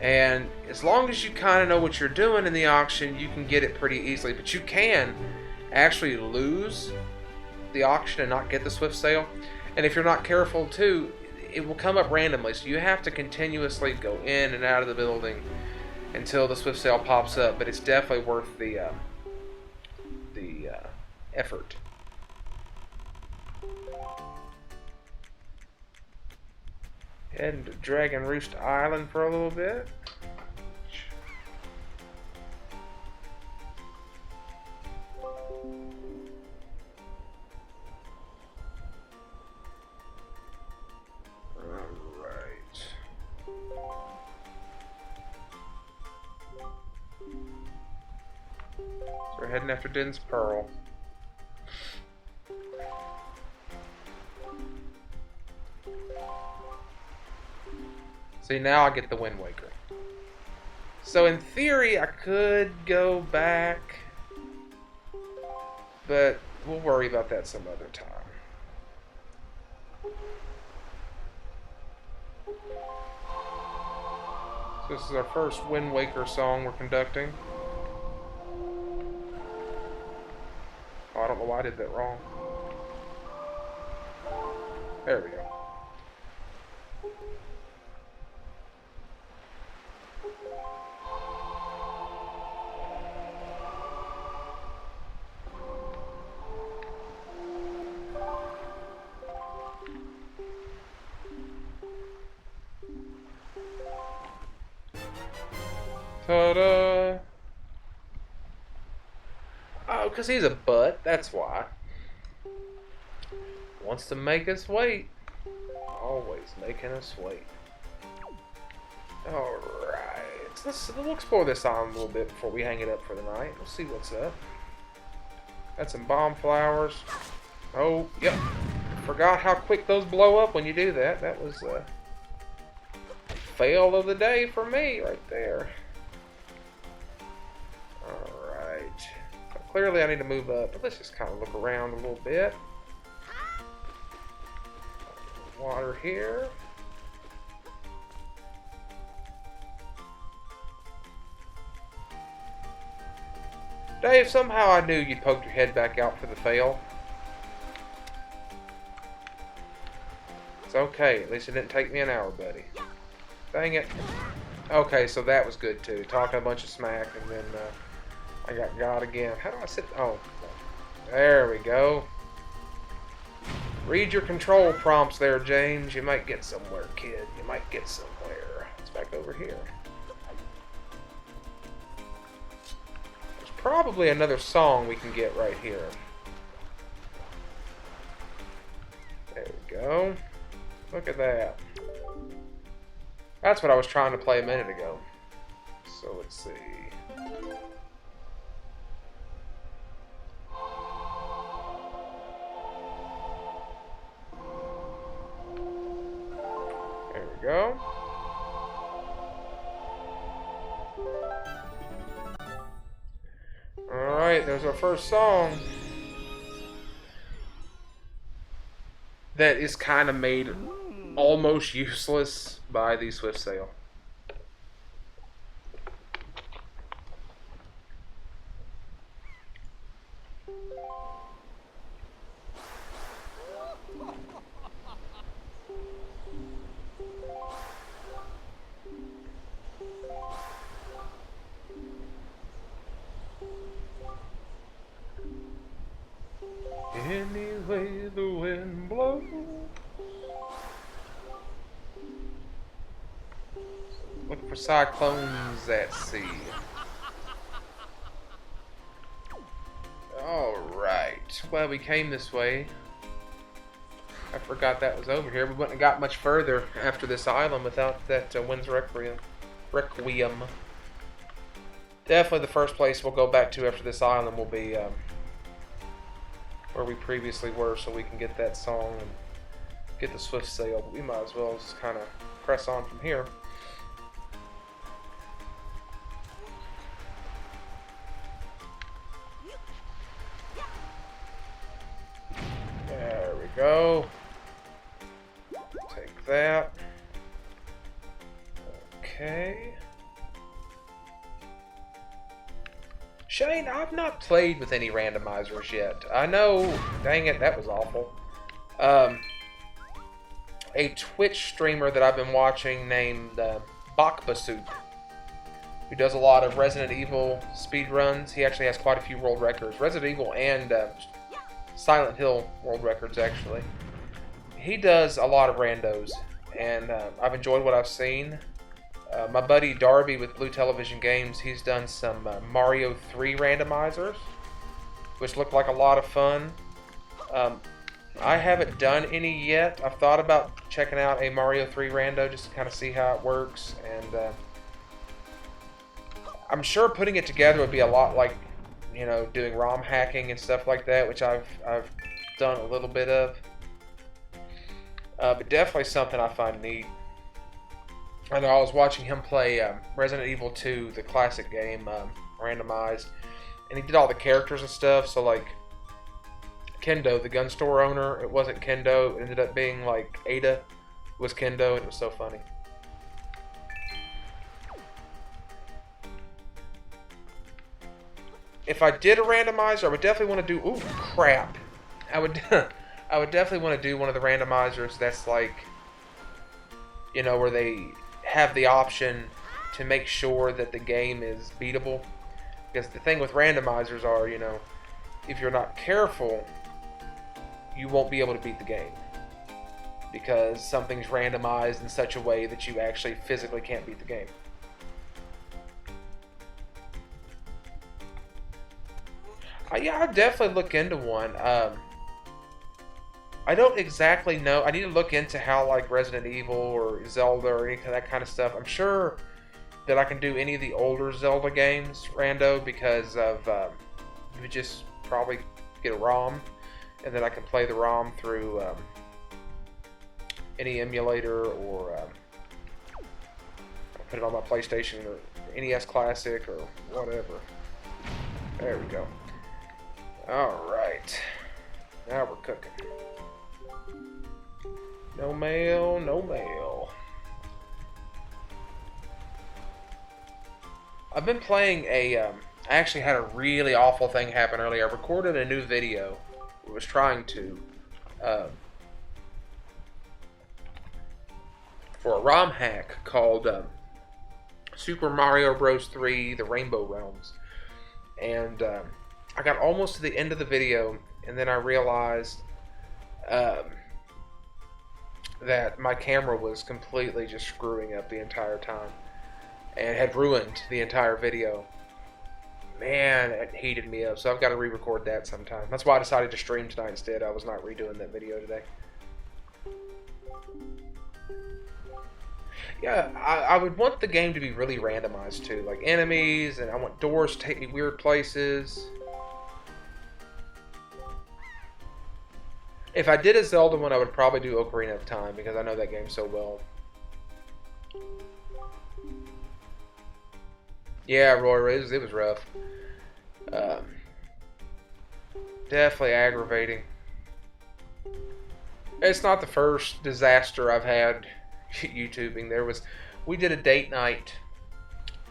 And as long as you kind of know what you're doing in the auction, you can get it pretty easily. But you can actually lose the auction and not get the Swift Sale. And if you're not careful too, it will come up randomly. So you have to continuously go in and out of the building until the Swift Sale pops up. But it's definitely worth the effort. Heading to Dragon Roost Island for a little bit. Alright. So we're heading after Din's Pearl. See, now I get the Wind Waker. So in theory, I could go back, but we'll worry about that some other time. So this is our first Wind Waker song we're conducting. Oh, I don't know why I did that wrong. There we go. Ta-da! Oh, because he's a butt, that's why. Wants to make us wait. Always making us wait. Alright. We'll explore this island a little bit before we hang it up for the night. We'll see what's up. Got some bomb flowers. Oh, yep. Forgot how quick those blow up when you do that. That was a fail of the day for me right there. Alright. So clearly I need to move up, but let's just kind of look around a little bit. Water here. Dave, somehow I knew you'd poke your head back out for the fail. It's okay, at least it didn't take me an hour, buddy. Dang it. Okay, so that was good too. Talking a bunch of smack, and then I got God again. How do I sit? Oh, there we go. Read your control prompts there, James. You might get somewhere, kid. You might get somewhere. It's back over here. There's probably another song we can get right here. There we go. Look at that. That's what I was trying to play a minute ago. So let's see. There we go. Alright, there's our first song. that is kind of made almost useless by the Swift Sale. Any way the wind blows. Look for cyclones at sea. Alright. Well, we came this way. I forgot that was over here. We wouldn't have got much further after this island without that Wind's Requiem. Definitely the first place we'll go back to after this island will be where we previously were, so we can get that song and get the Swift Sail. But we might as well just kind of press on from here. There we go. Take that. Okay. Shane, I've not played with any randomizers yet. I know, dang it, that was awful. A Twitch streamer that I've been watching named Bakbasut, who does a lot of Resident Evil speedruns. He actually has quite a few world records. Resident Evil and Silent Hill world records, actually. He does a lot of randos, and I've enjoyed what I've seen. My buddy Darby with Blue Television Games, he's done some Mario 3 randomizers, which look like a lot of fun. I haven't done any yet. I've thought about checking out a Mario 3 rando just to kind of see how it works, and I'm sure putting it together would be a lot like, you know, doing ROM hacking and stuff like that, which I've done a little bit of. But definitely something I find neat. I know I was watching him play Resident Evil 2, the classic game, randomized, and he did all the characters and stuff. So like Kendo, the gun store owner, it wasn't Kendo. It ended up being like Ada was Kendo, and it was so funny. If I did a randomizer, I would definitely want to do. Ooh, crap! I would definitely want to do one of the randomizers that's like, you know, where they have the option to make sure that the game is beatable. Because the thing with randomizers are, you know, if you're not careful, you won't be able to beat the game. Because something's randomized in such a way that you actually physically can't beat the game. Yeah, I'd definitely look into one. I don't exactly know. I need to look into how like Resident Evil or Zelda or any of that kind of stuff. I'm sure that I can do any of the older Zelda games rando because of you would just probably get a ROM, and then I can play the ROM through any emulator or put it on my PlayStation or NES Classic or whatever. There we go. Alright. Now we're cooking. No mail, no mail. I've been playing I actually had a really awful thing happen earlier. I recorded a new video. I was trying to for a ROM hack called Super Mario Bros. 3 The Rainbow Realms. And I got almost to the end of the video, and then I realized that my camera was completely just screwing up the entire time and had ruined the entire video. Man, it heated me up, so I've got to re-record that sometime. That's why I decided to stream tonight instead. I was not redoing that video today. Yeah, I would want the game to be really randomized too, like enemies, and I want doors to take me weird places. If I did a Zelda one, I would probably do Ocarina of Time because I know that game so well. Yeah, Roy, it was rough. Definitely aggravating. It's not the first disaster I've had YouTubing. We did a date night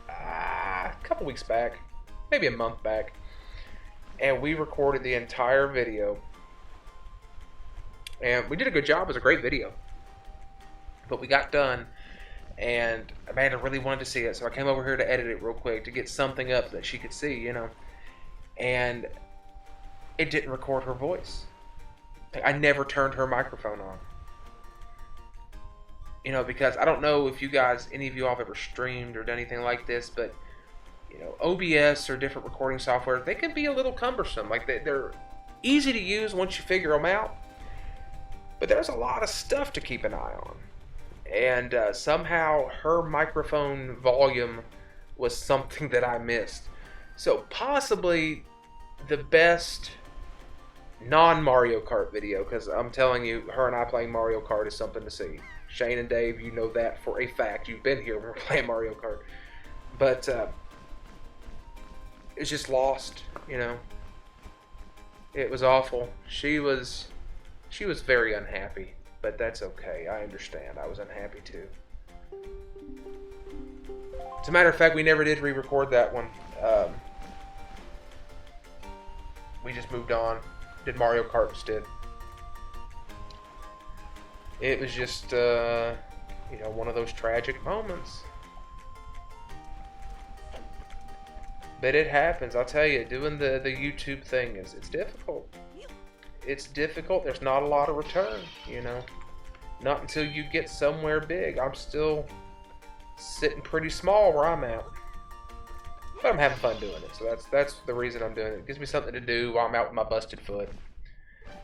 a couple weeks back, maybe a month back, and we recorded the entire video. And we did a good job. It was a great video. But we got done, and Amanda really wanted to see it, so I came over here to edit it real quick to get something up that she could see, And it didn't record her voice. I never turned her microphone on. Because I don't know if any of you all have ever streamed or done anything like this, but, OBS or different recording software, they can be a little cumbersome. Like, they're easy to use once you figure them out, but there's a lot of stuff to keep an eye on. And somehow her microphone volume was something that I missed. So possibly the best non-Mario Kart video, because I'm telling you, her and I playing Mario Kart is something to see. Shane and Dave, you know that for a fact. You've been here when we're playing Mario Kart. But it's just lost, It was awful. She was very unhappy, but that's okay. I understand. I was unhappy too. As a matter of fact, we never did re-record that one. We just moved on. Did Mario Kart instead. It was just, one of those tragic moments. But it happens. I'll tell you, doing the YouTube thing it's difficult. It's difficult. There's not a lot of return, Not until you get somewhere big. I'm still sitting pretty small where I'm at. But I'm having fun doing it. So that's the reason I'm doing it. It gives me something to do while I'm out with my busted foot.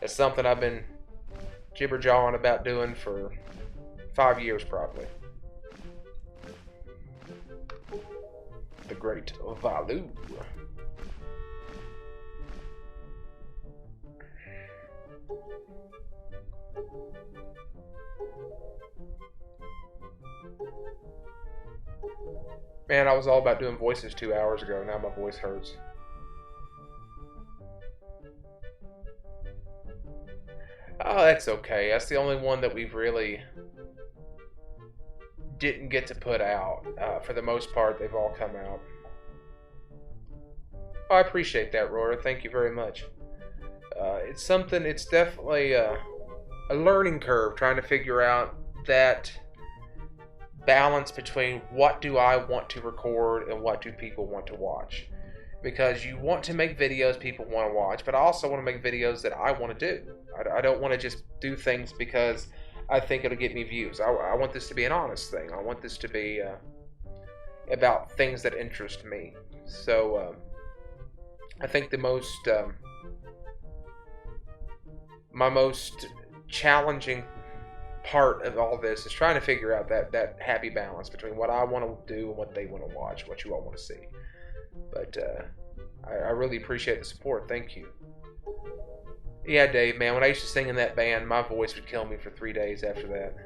It's something I've been jibber-jawing about doing for 5 years probably. The great Valu. Man, I was all about doing voices 2 hours ago. Now my voice hurts. Oh, that's okay. That's the only one that we've really didn't get to put out. For the most part, they've all come out. Oh, I appreciate that, Roar. Thank you very much. It's definitely a learning curve trying to figure out that balance between what do I want to record and what do people want to watch. Because you want to make videos people want to watch, but I also want to make videos that I want to do. I don't want to just do things because I think it'll get me views. I want this to be an honest thing. I want this to be about things that interest me. So I think my most challenging part of all this is trying to figure out that happy balance between what I want to do and what they want to watch, what you all want to see. But I really appreciate the support. Thank you. Yeah, Dave, man, when I used to sing in that band, my voice would kill me for 3 days after that.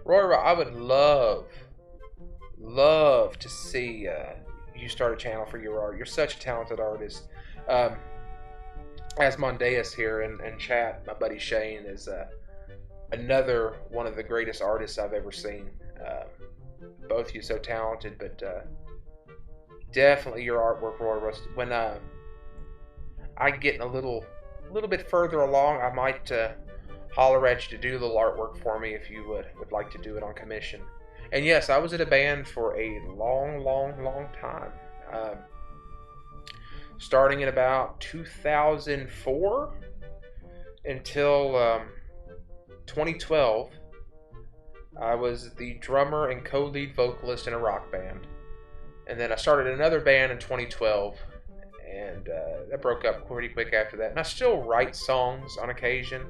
Roy, I would love to see you start a channel for your art. You're such a talented artist. As Mondeus here in chat, my buddy Shane is another one of the greatest artists I've ever seen. Both of you so talented, but definitely your artwork, Roy. When I get a little bit further along, I might holler at you to do a little artwork for me if you would like to do it on commission. And yes, I was in a band for a long time. Starting in about 2004 until 2012, I was the drummer and co-lead vocalist in a rock band. And then I started another band in 2012, and that broke up pretty quick after that. And I still write songs on occasion.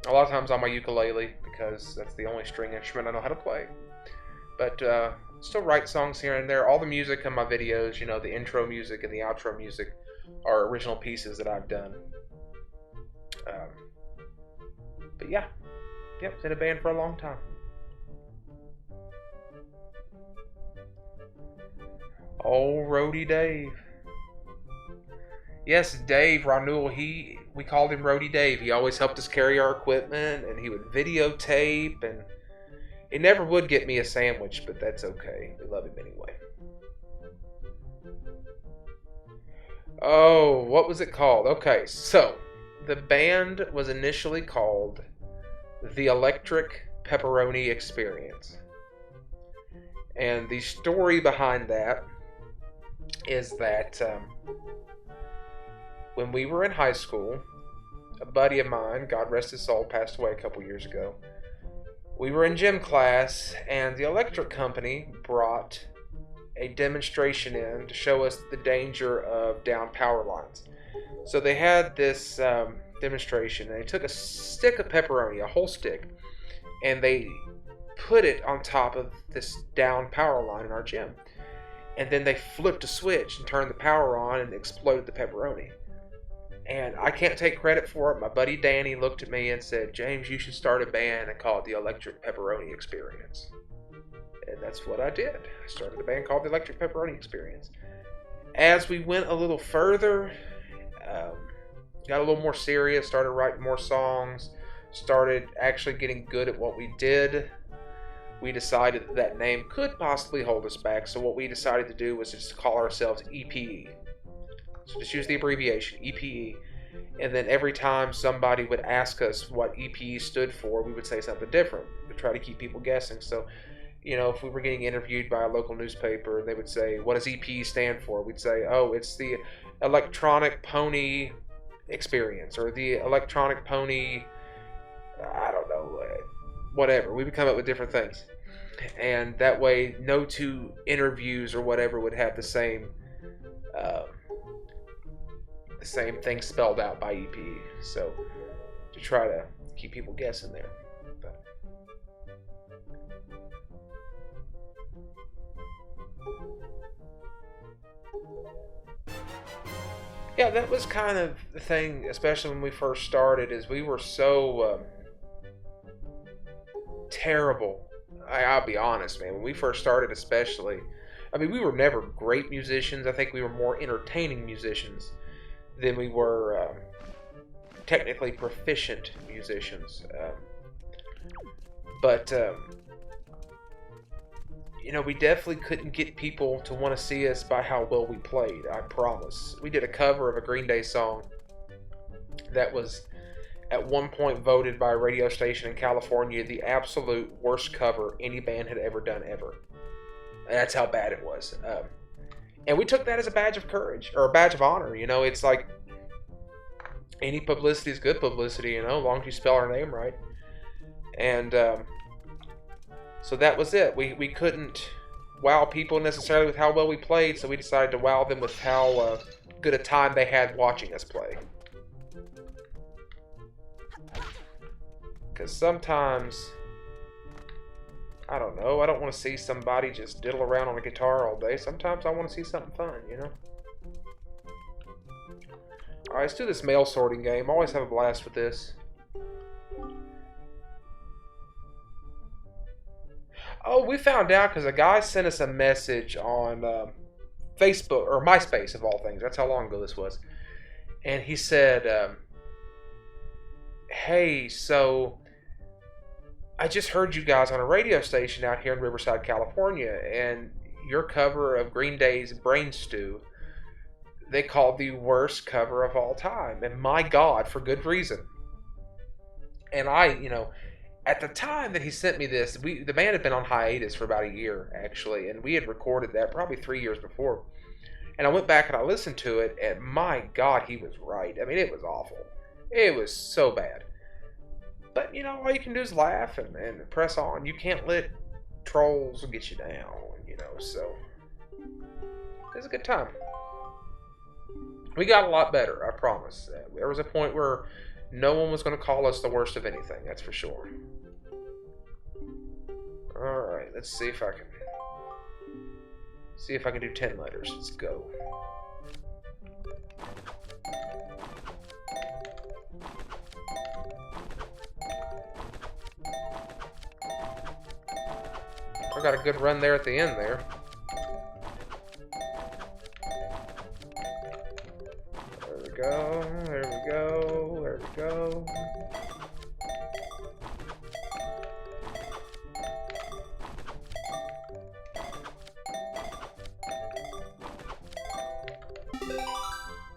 A lot of times on my ukulele because that's the only string instrument I know how to play. But still write songs here and there. All the music in my videos, the intro music and the outro music, are original pieces that I've done. But yeah, yep, been in a band for a long time. Oh, Roadie Dave. Yes, Dave Ranul. We called him Roadie Dave. He always helped us carry our equipment, and he would videotape, and he never would get me a sandwich, but that's okay. We love him anyway. Oh, what was it called? Okay, so the band was initially called the Electric Pepperoni Experience. And the story behind that is that when we were in high school, a buddy of mine, God rest his soul, passed away a couple years ago. We were in gym class, and the electric company brought a demonstration in to show us the danger of down power lines. So they had this demonstration, and they took a stick of pepperoni, a whole stick, and they put it on top of this down power line in our gym. And then they flipped a switch and turned the power on and exploded the pepperoni. And I can't take credit for it. My buddy Danny looked at me and said, James, you should start a band and call it the Electric Pepperoni Experience. And that's what I did. I started a band called the Electric Pepperoni Experience. As we went a little further, got a little more serious, started writing more songs, started actually getting good at what we did, we decided that name could possibly hold us back. So what we decided to do was just call ourselves EPE. So just use the abbreviation, EPE. And then every time somebody would ask us what EPE stood for, we would say something different to try to keep people guessing. So, if we were getting interviewed by a local newspaper, they would say, what does EPE stand for? We'd say, oh, it's the Electronic Pony Experience, or the Electronic Pony, I don't know, whatever. We would come up with different things. And that way, no two interviews or whatever would have the same thing spelled out by EPE. So, to try to keep people guessing there. But. Yeah, that was kind of the thing, especially when we first started, is we were so terrible. I'll be honest, man. When we first started, especially, we were never great musicians. I think we were more entertaining musicians than we were technically proficient musicians. But we definitely couldn't get people to want to see us by how well we played, I promise. We did a cover of a Green Day song that was at one point voted by a radio station in California the absolute worst cover any band had ever done ever. And that's how bad it was. And we took that as a badge of courage, or a badge of honor. It's like any publicity is good publicity, as long as you spell our name right. And so that was it. We couldn't wow people necessarily with how well we played, so we decided to wow them with how good a time they had watching us play. Because sometimes, I don't know, I don't want to see somebody just diddle around on a guitar all day. Sometimes I want to see something fun, Alright, let's do this mail sorting game. I always have a blast with this. Oh, we found out because a guy sent us a message on Facebook, or MySpace of all things. That's how long ago this was. And he said, hey, so I just heard you guys on a radio station out here in Riverside, California, and your cover of Green Day's Brain Stew, they called the worst cover of all time. And my God, for good reason. And I, at the time that he sent me this, the band had been on hiatus for about a year, actually, and we had recorded that probably 3 years before. And I went back and I listened to it, and my God, he was right. It was awful. It was so bad. But, all you can do is laugh and press on. You can't let trolls get you down, so it was a good time. We got a lot better, I promise. There was a point where No one was going to call us the worst of anything, that's for sure. Alright, let's see if I can... do 10 letters. Let's go. I got a good run there at the end there. There we go, there we go, there we go.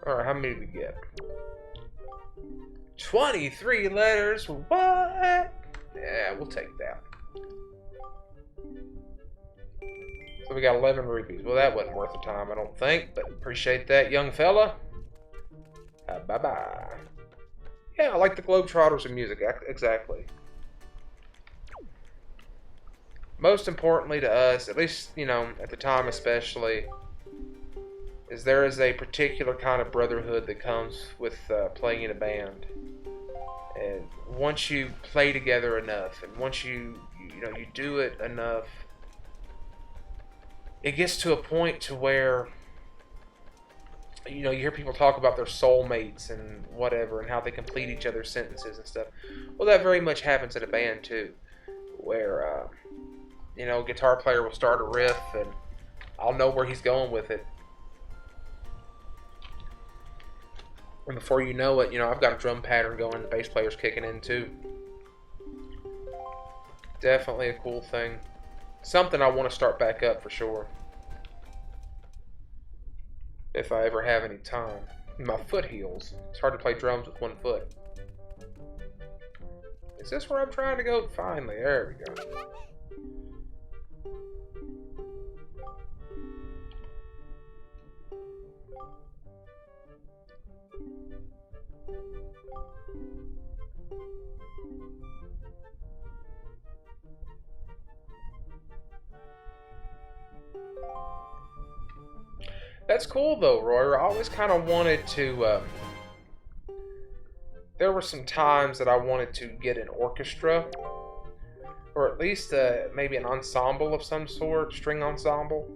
Alright, how many did we get? 23 letters, what? Yeah, we'll take that. So we got 11 rupees. Well, that wasn't worth the time, I don't think, but appreciate that, young fella. Bye-bye. Yeah, I like the Globetrotters and music, exactly. Most importantly to us, at least, you know, at the time especially, is there is a particular kind of brotherhood that comes with playing in a band. And once you play together enough, and once you do it enough, it gets to a point to where, you hear people talk about their soulmates and whatever, and how they complete each other's sentences and stuff. Well, that very much happens in a band too, where, guitar player will start a riff, and I'll know where he's going with it. And before you know it, I've got a drum pattern going, the bass player's kicking in too. Definitely a cool thing. Something I want to start back up for sure. If I ever have any time. My foot heals. It's hard to play drums with one foot. Is this where I'm trying to go? Finally, there we go. That's cool though, Roy. I always kind of wanted to, there were some times that I wanted to get an orchestra, or at least maybe an ensemble of some sort, string ensemble,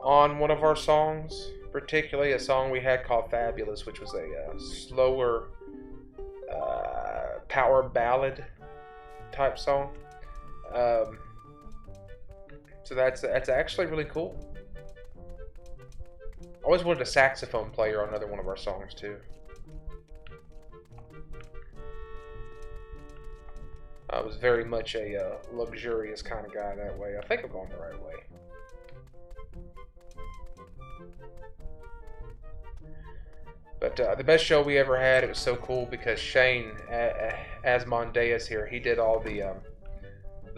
on one of our songs, particularly a song we had called Fabulous, which was a slower power ballad type song. So that's actually really cool. I always wanted a saxophone player on another one of our songs too. I was very much a luxurious kind of guy that way. I think I'm going the right way. But the best show we ever had, it was so cool because Shane Asmondeus here, he did all the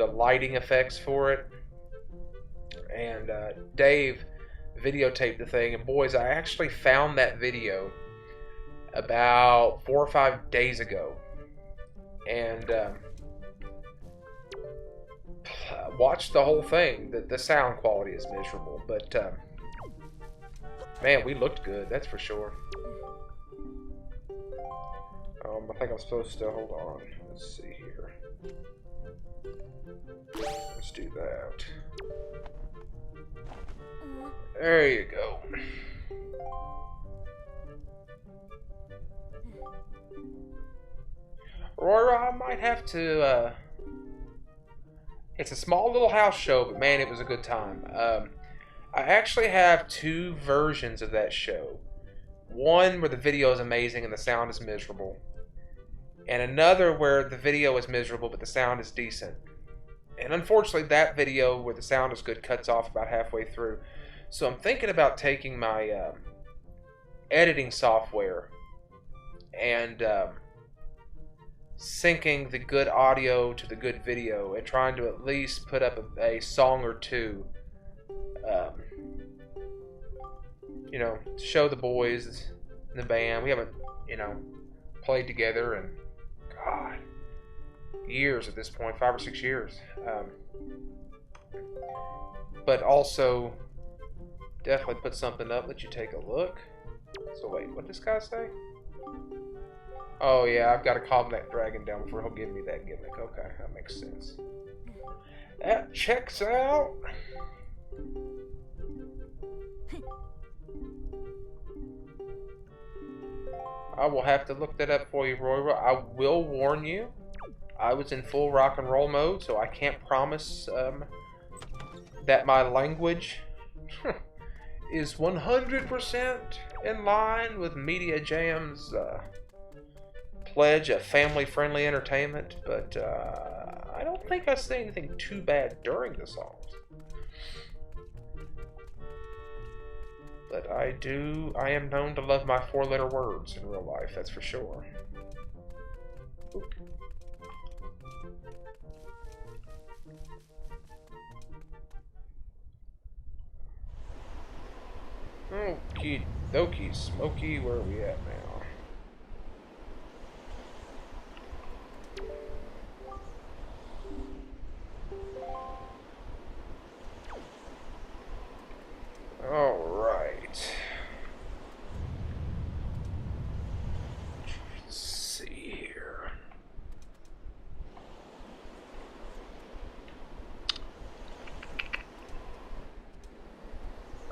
lighting effects for it. And Dave videotaped the thing, and boys, I actually found that video about 4 or 5 days ago, and watched the whole thing. The sound quality is miserable, but man, we looked good, that's for sure. I think I'm supposed to, hold on, let's see here. Let's do that. There you go. Roy, I might have to, it's a small little house show, but man, it was a good time. I actually have 2 versions of that show. One where the video is amazing and the sound is miserable. And another where the video is miserable but the sound is decent. And unfortunately, that video where the sound is good cuts off about halfway through. So I'm thinking about taking my editing software and syncing the good audio to the good video and trying to at least put up a song or two, to show the boys in the band. We haven't, played together in, God, years at this point, 5 or 6 years. But also definitely put something up, let you take a look. So wait, what did this guy say? Oh yeah, I've got to calm that dragon down before he'll give me that gimmick. Okay, that makes sense. That checks out. I will have to look that up for you, Roy. I will warn you, I was in full rock and roll mode, so I can't promise that my language is 100% in line with Media Jam's pledge of family-friendly entertainment, but I don't think I say anything too bad during the songs. But I am known to love my four-letter words in real life, that's for sure. Oop. Okie dokie, Smokey, where are we at now? Alright. Let's see here.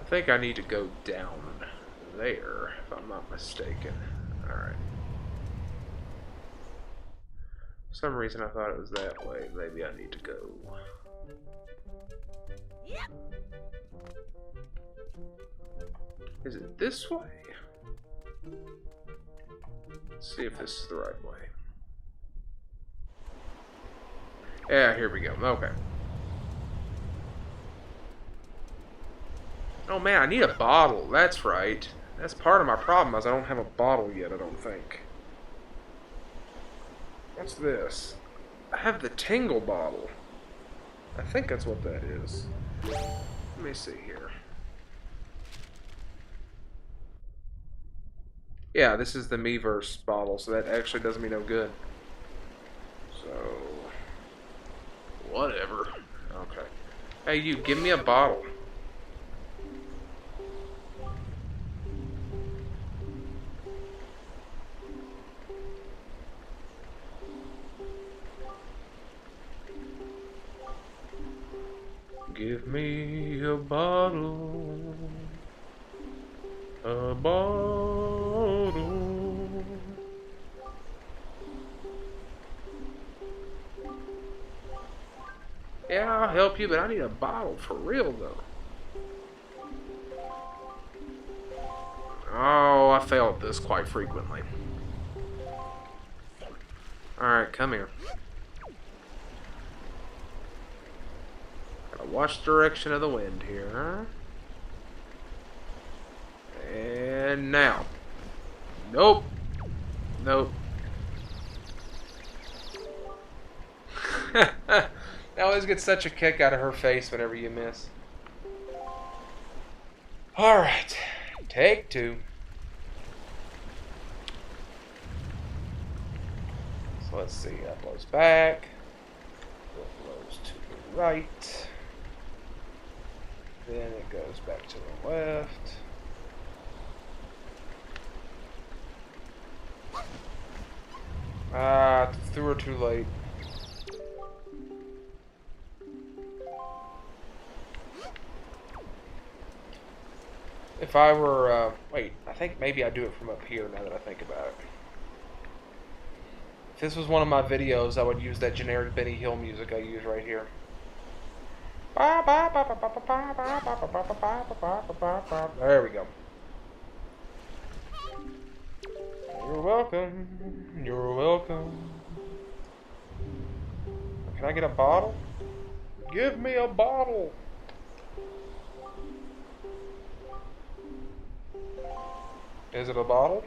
I think I need to go down there, if I'm not mistaken. Alright. For some reason I thought it was that way. Maybe I need to go. Yep. Is it this way? Let's see if this is the right way. Yeah, here we go. Okay. Oh man, I need a bottle. That's right. That's part of my problem, is I don't have a bottle yet, I don't think. What's this? I have the Tingle bottle. I think that's what that is. Let me see here. Yeah, this is the Miiverse bottle, so that actually does me no good. So... whatever. Okay. Hey, you, give me a bottle. Give me a bottle. A bottle. Yeah, I'll help you, but I need a bottle for real, though. Oh, I fail at this quite frequently. Alright, come here. Gotta watch the direction of the wind here. And now. Nope. Nope. I always get such a kick out of her face whenever you miss. Alright. Take two. So let's see. That blows back. That blows to the right. Then it goes back to the left. Threw her too late. If I were, wait, I think maybe I do it from up here now that I think about it. If this was one of my videos, I would use that generic Benny Hill music I use right here. There we go. You're welcome. You're welcome. Can I get a bottle? Give me a bottle. Is it a bottle?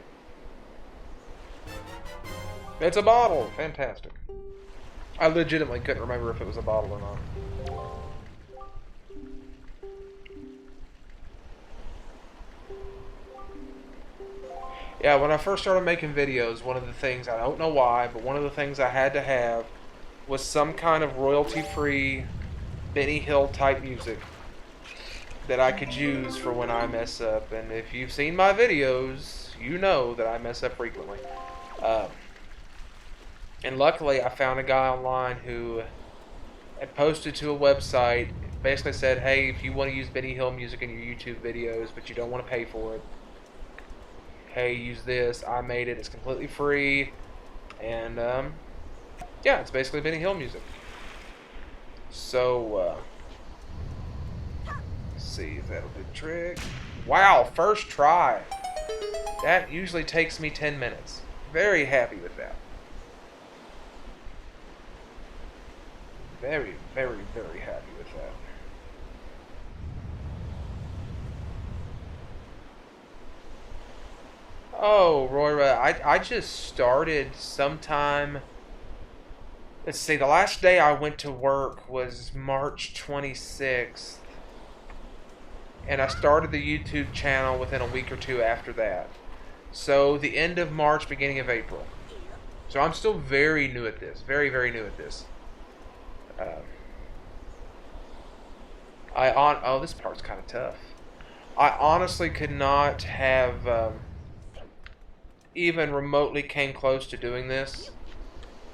It's a bottle! Fantastic. I legitimately couldn't remember if it was a bottle or not. Yeah, when I first started making videos, one of the things, I don't know why, but one of the things I had to have was some kind of royalty-free Benny Hill type music that I could use for when I mess up. And if you've seen my videos, you know that I mess up frequently. And luckily, I found a guy online who had posted to a website, basically said, hey, if you want to use Benny Hill music in your YouTube videos, but you don't want to pay for it, hey, use this. I made it. It's completely free. And, yeah, it's basically Benny Hill music. So, let's see if that'll do the trick. Wow, first try. That usually takes me 10 minutes. Very happy with that. Very, very, very happy with that. Oh, Royra, I just started sometime. Let's see, the last day I went to work was March 26th. And I started the YouTube channel within a week or two after that. So the end of March, beginning of April. So I'm still very new at this. Very, very new at this. Oh, this part's kind of tough. I honestly could not have even remotely came close to doing this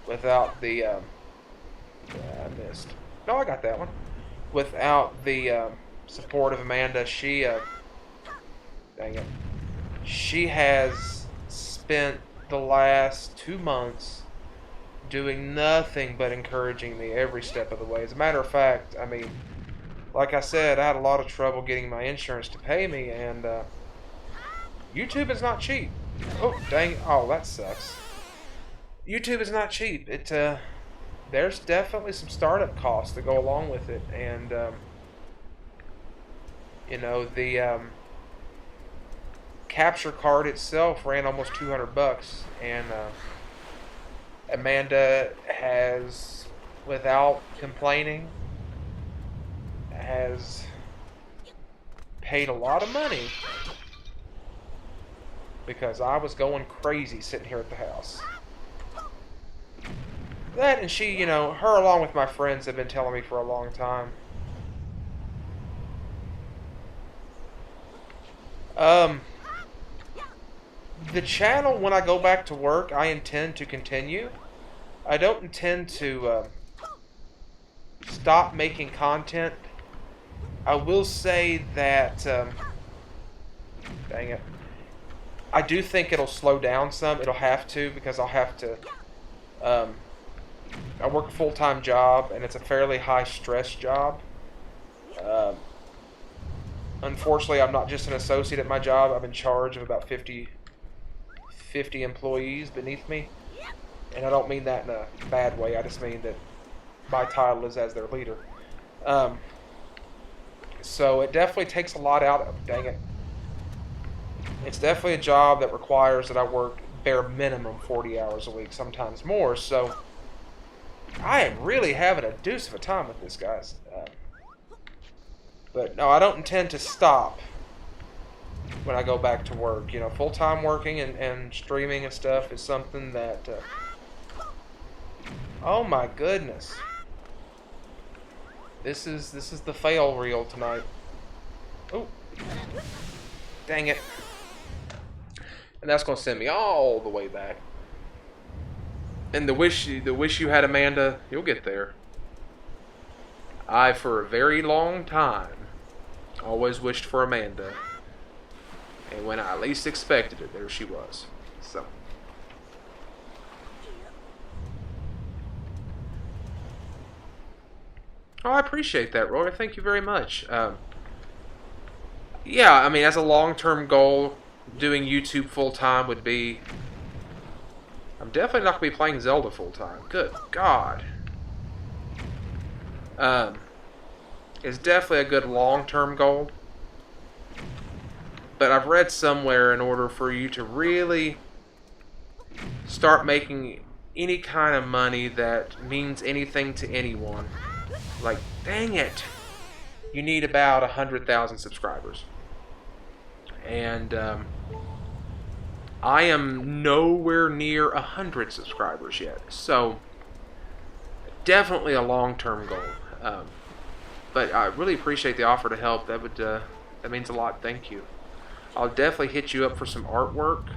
without the I missed. No, I got that one. Without the support of Amanda. She dang it. She has spent the last 2 months doing nothing but encouraging me every step of the way. As a matter of fact, I mean, like I said, I had a lot of trouble getting my insurance to pay me, and YouTube is not cheap. Oh, dang. Oh, that sucks. YouTube is not cheap. There's definitely some startup costs that go along with it, and you know, the capture card itself ran almost $200, and Amanda has, without complaining, has paid a lot of money because I was going crazy sitting here at the house. That, and she, you know, her along with my friends have been telling me for a long time. The channel, when I go back to work, I intend to continue. I don't intend to stop making content. I will say that, dang it, I do think it'll slow down some. It'll have to, because I'll have to, I work a full-time job, and it's a fairly high-stress job. Unfortunately, I'm not just an associate at my job. I'm in charge of about 50 employees beneath me. And I don't mean that in a bad way. I just mean that my title is as their leader. So it definitely takes a lot out of, dang it. It's definitely a job that requires that I work bare minimum 40 hours a week, sometimes more. So I am really having a deuce of a time with this, guys. But no, I don't intend to stop when I go back to work. You know, full-time working and streaming and stuff is something that... oh my goodness. This is the fail reel tonight. Oh. Dang it. And that's going to send me all the way back. And the wish you had, Amanda, you'll get there. I, for a very long time, always wished for Amanda. And when I least expected it, there she was. So. Oh, I appreciate that, Roy. Thank you very much. Yeah, I mean, as a long-term goal, doing YouTube full-time would be... I'm definitely not going to be playing Zelda full-time. Good God. It's definitely a good long-term goal. But I've read somewhere, in order for you to really start making any kind of money that means anything to anyone, like, dang it, you need about 100,000 subscribers. And I am nowhere near 100 subscribers yet. So, definitely a long-term goal. But I really appreciate the offer to help. That means a lot. Thank you. I'll definitely hit you up for some artwork.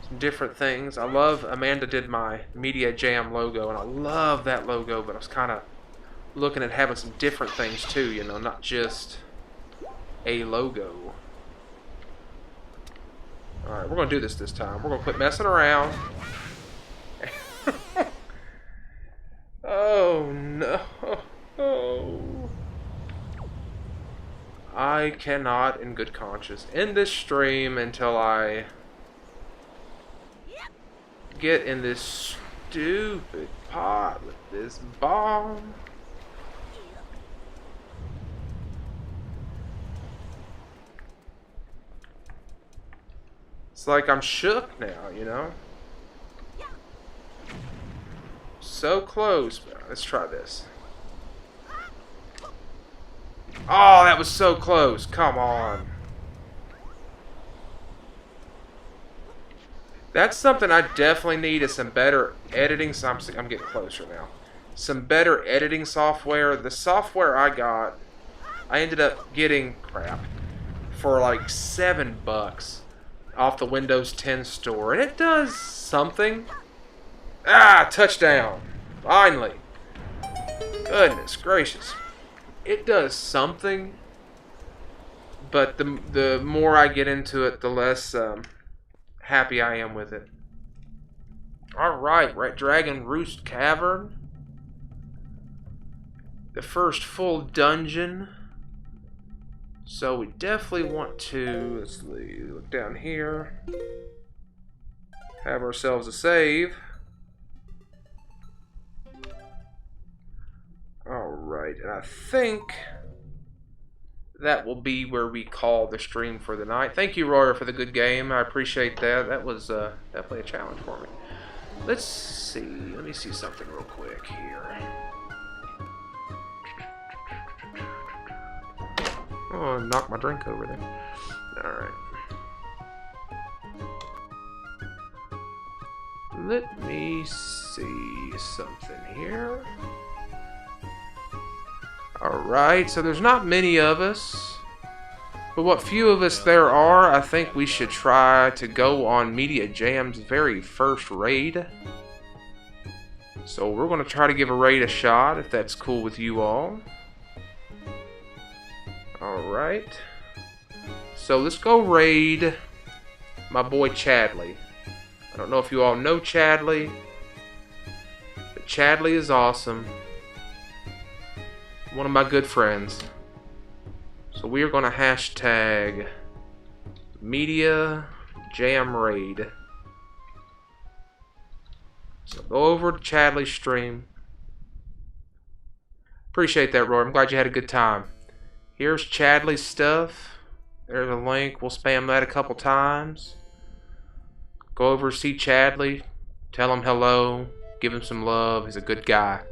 some different things. I love Amanda did my Media Jam logo, and I love that logo, but I was kind of looking at having some different things too, you know, not just a logo. Alright, we're going to do this time. We're going to quit messing around. Oh, no. Oh. I cannot, in good conscience, end this stream until I get in this stupid pot with this bomb. It's like I'm shook now, you know? So close. Let's try this. Oh, that was so close. Come on. That's something I definitely need is some better editing. So I'm getting closer now. Some better editing software. The software I got, I ended up getting crap for like $7 off the Windows 10 store, and it does something. Ah, touchdown! Finally. Goodness gracious. It does something, but the more I get into it, the less happy I am with it. Alright, we're at Dragon Roost Cavern. The first full dungeon. So we definitely want to, let's look down here. Have ourselves a save. Alright, and I think that will be where we call the stream for the night. Thank you, Royer, for the good game. I appreciate that. That was definitely a challenge for me. Let's see. Let me see something real quick here. Oh, I knocked my drink over there. Alright. Let me see something here. Alright, so there's not many of us. But what few of us there are, I think we should try to go on Media Jam's very first raid. So we're going to try to give a raid a shot, if that's cool with you all. Alright. So let's go raid my boy Chadley. I don't know if you all know Chadley, but Chadley is awesome. One of my good friends. So we are going to hashtag Media Jam Raid. So go over to Chadley's stream. Appreciate that, Roy. I'm glad you had a good time. Here's Chadley's stuff. There's a link. We'll spam that a couple times. Go over, see Chadley. Tell him hello. Give him some love. He's a good guy.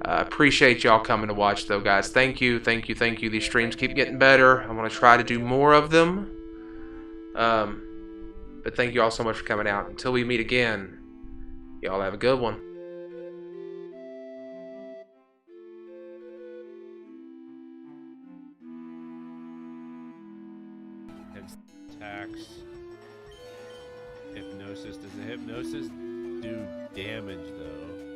Appreciate y'all coming to watch, though, guys. Thank you, thank you, thank you. These streams keep getting better. I want to try to do more of them. But thank you all so much for coming out. Until we meet again, y'all have a good one. Attacks. Hypnosis. Does the hypnosis do damage, though?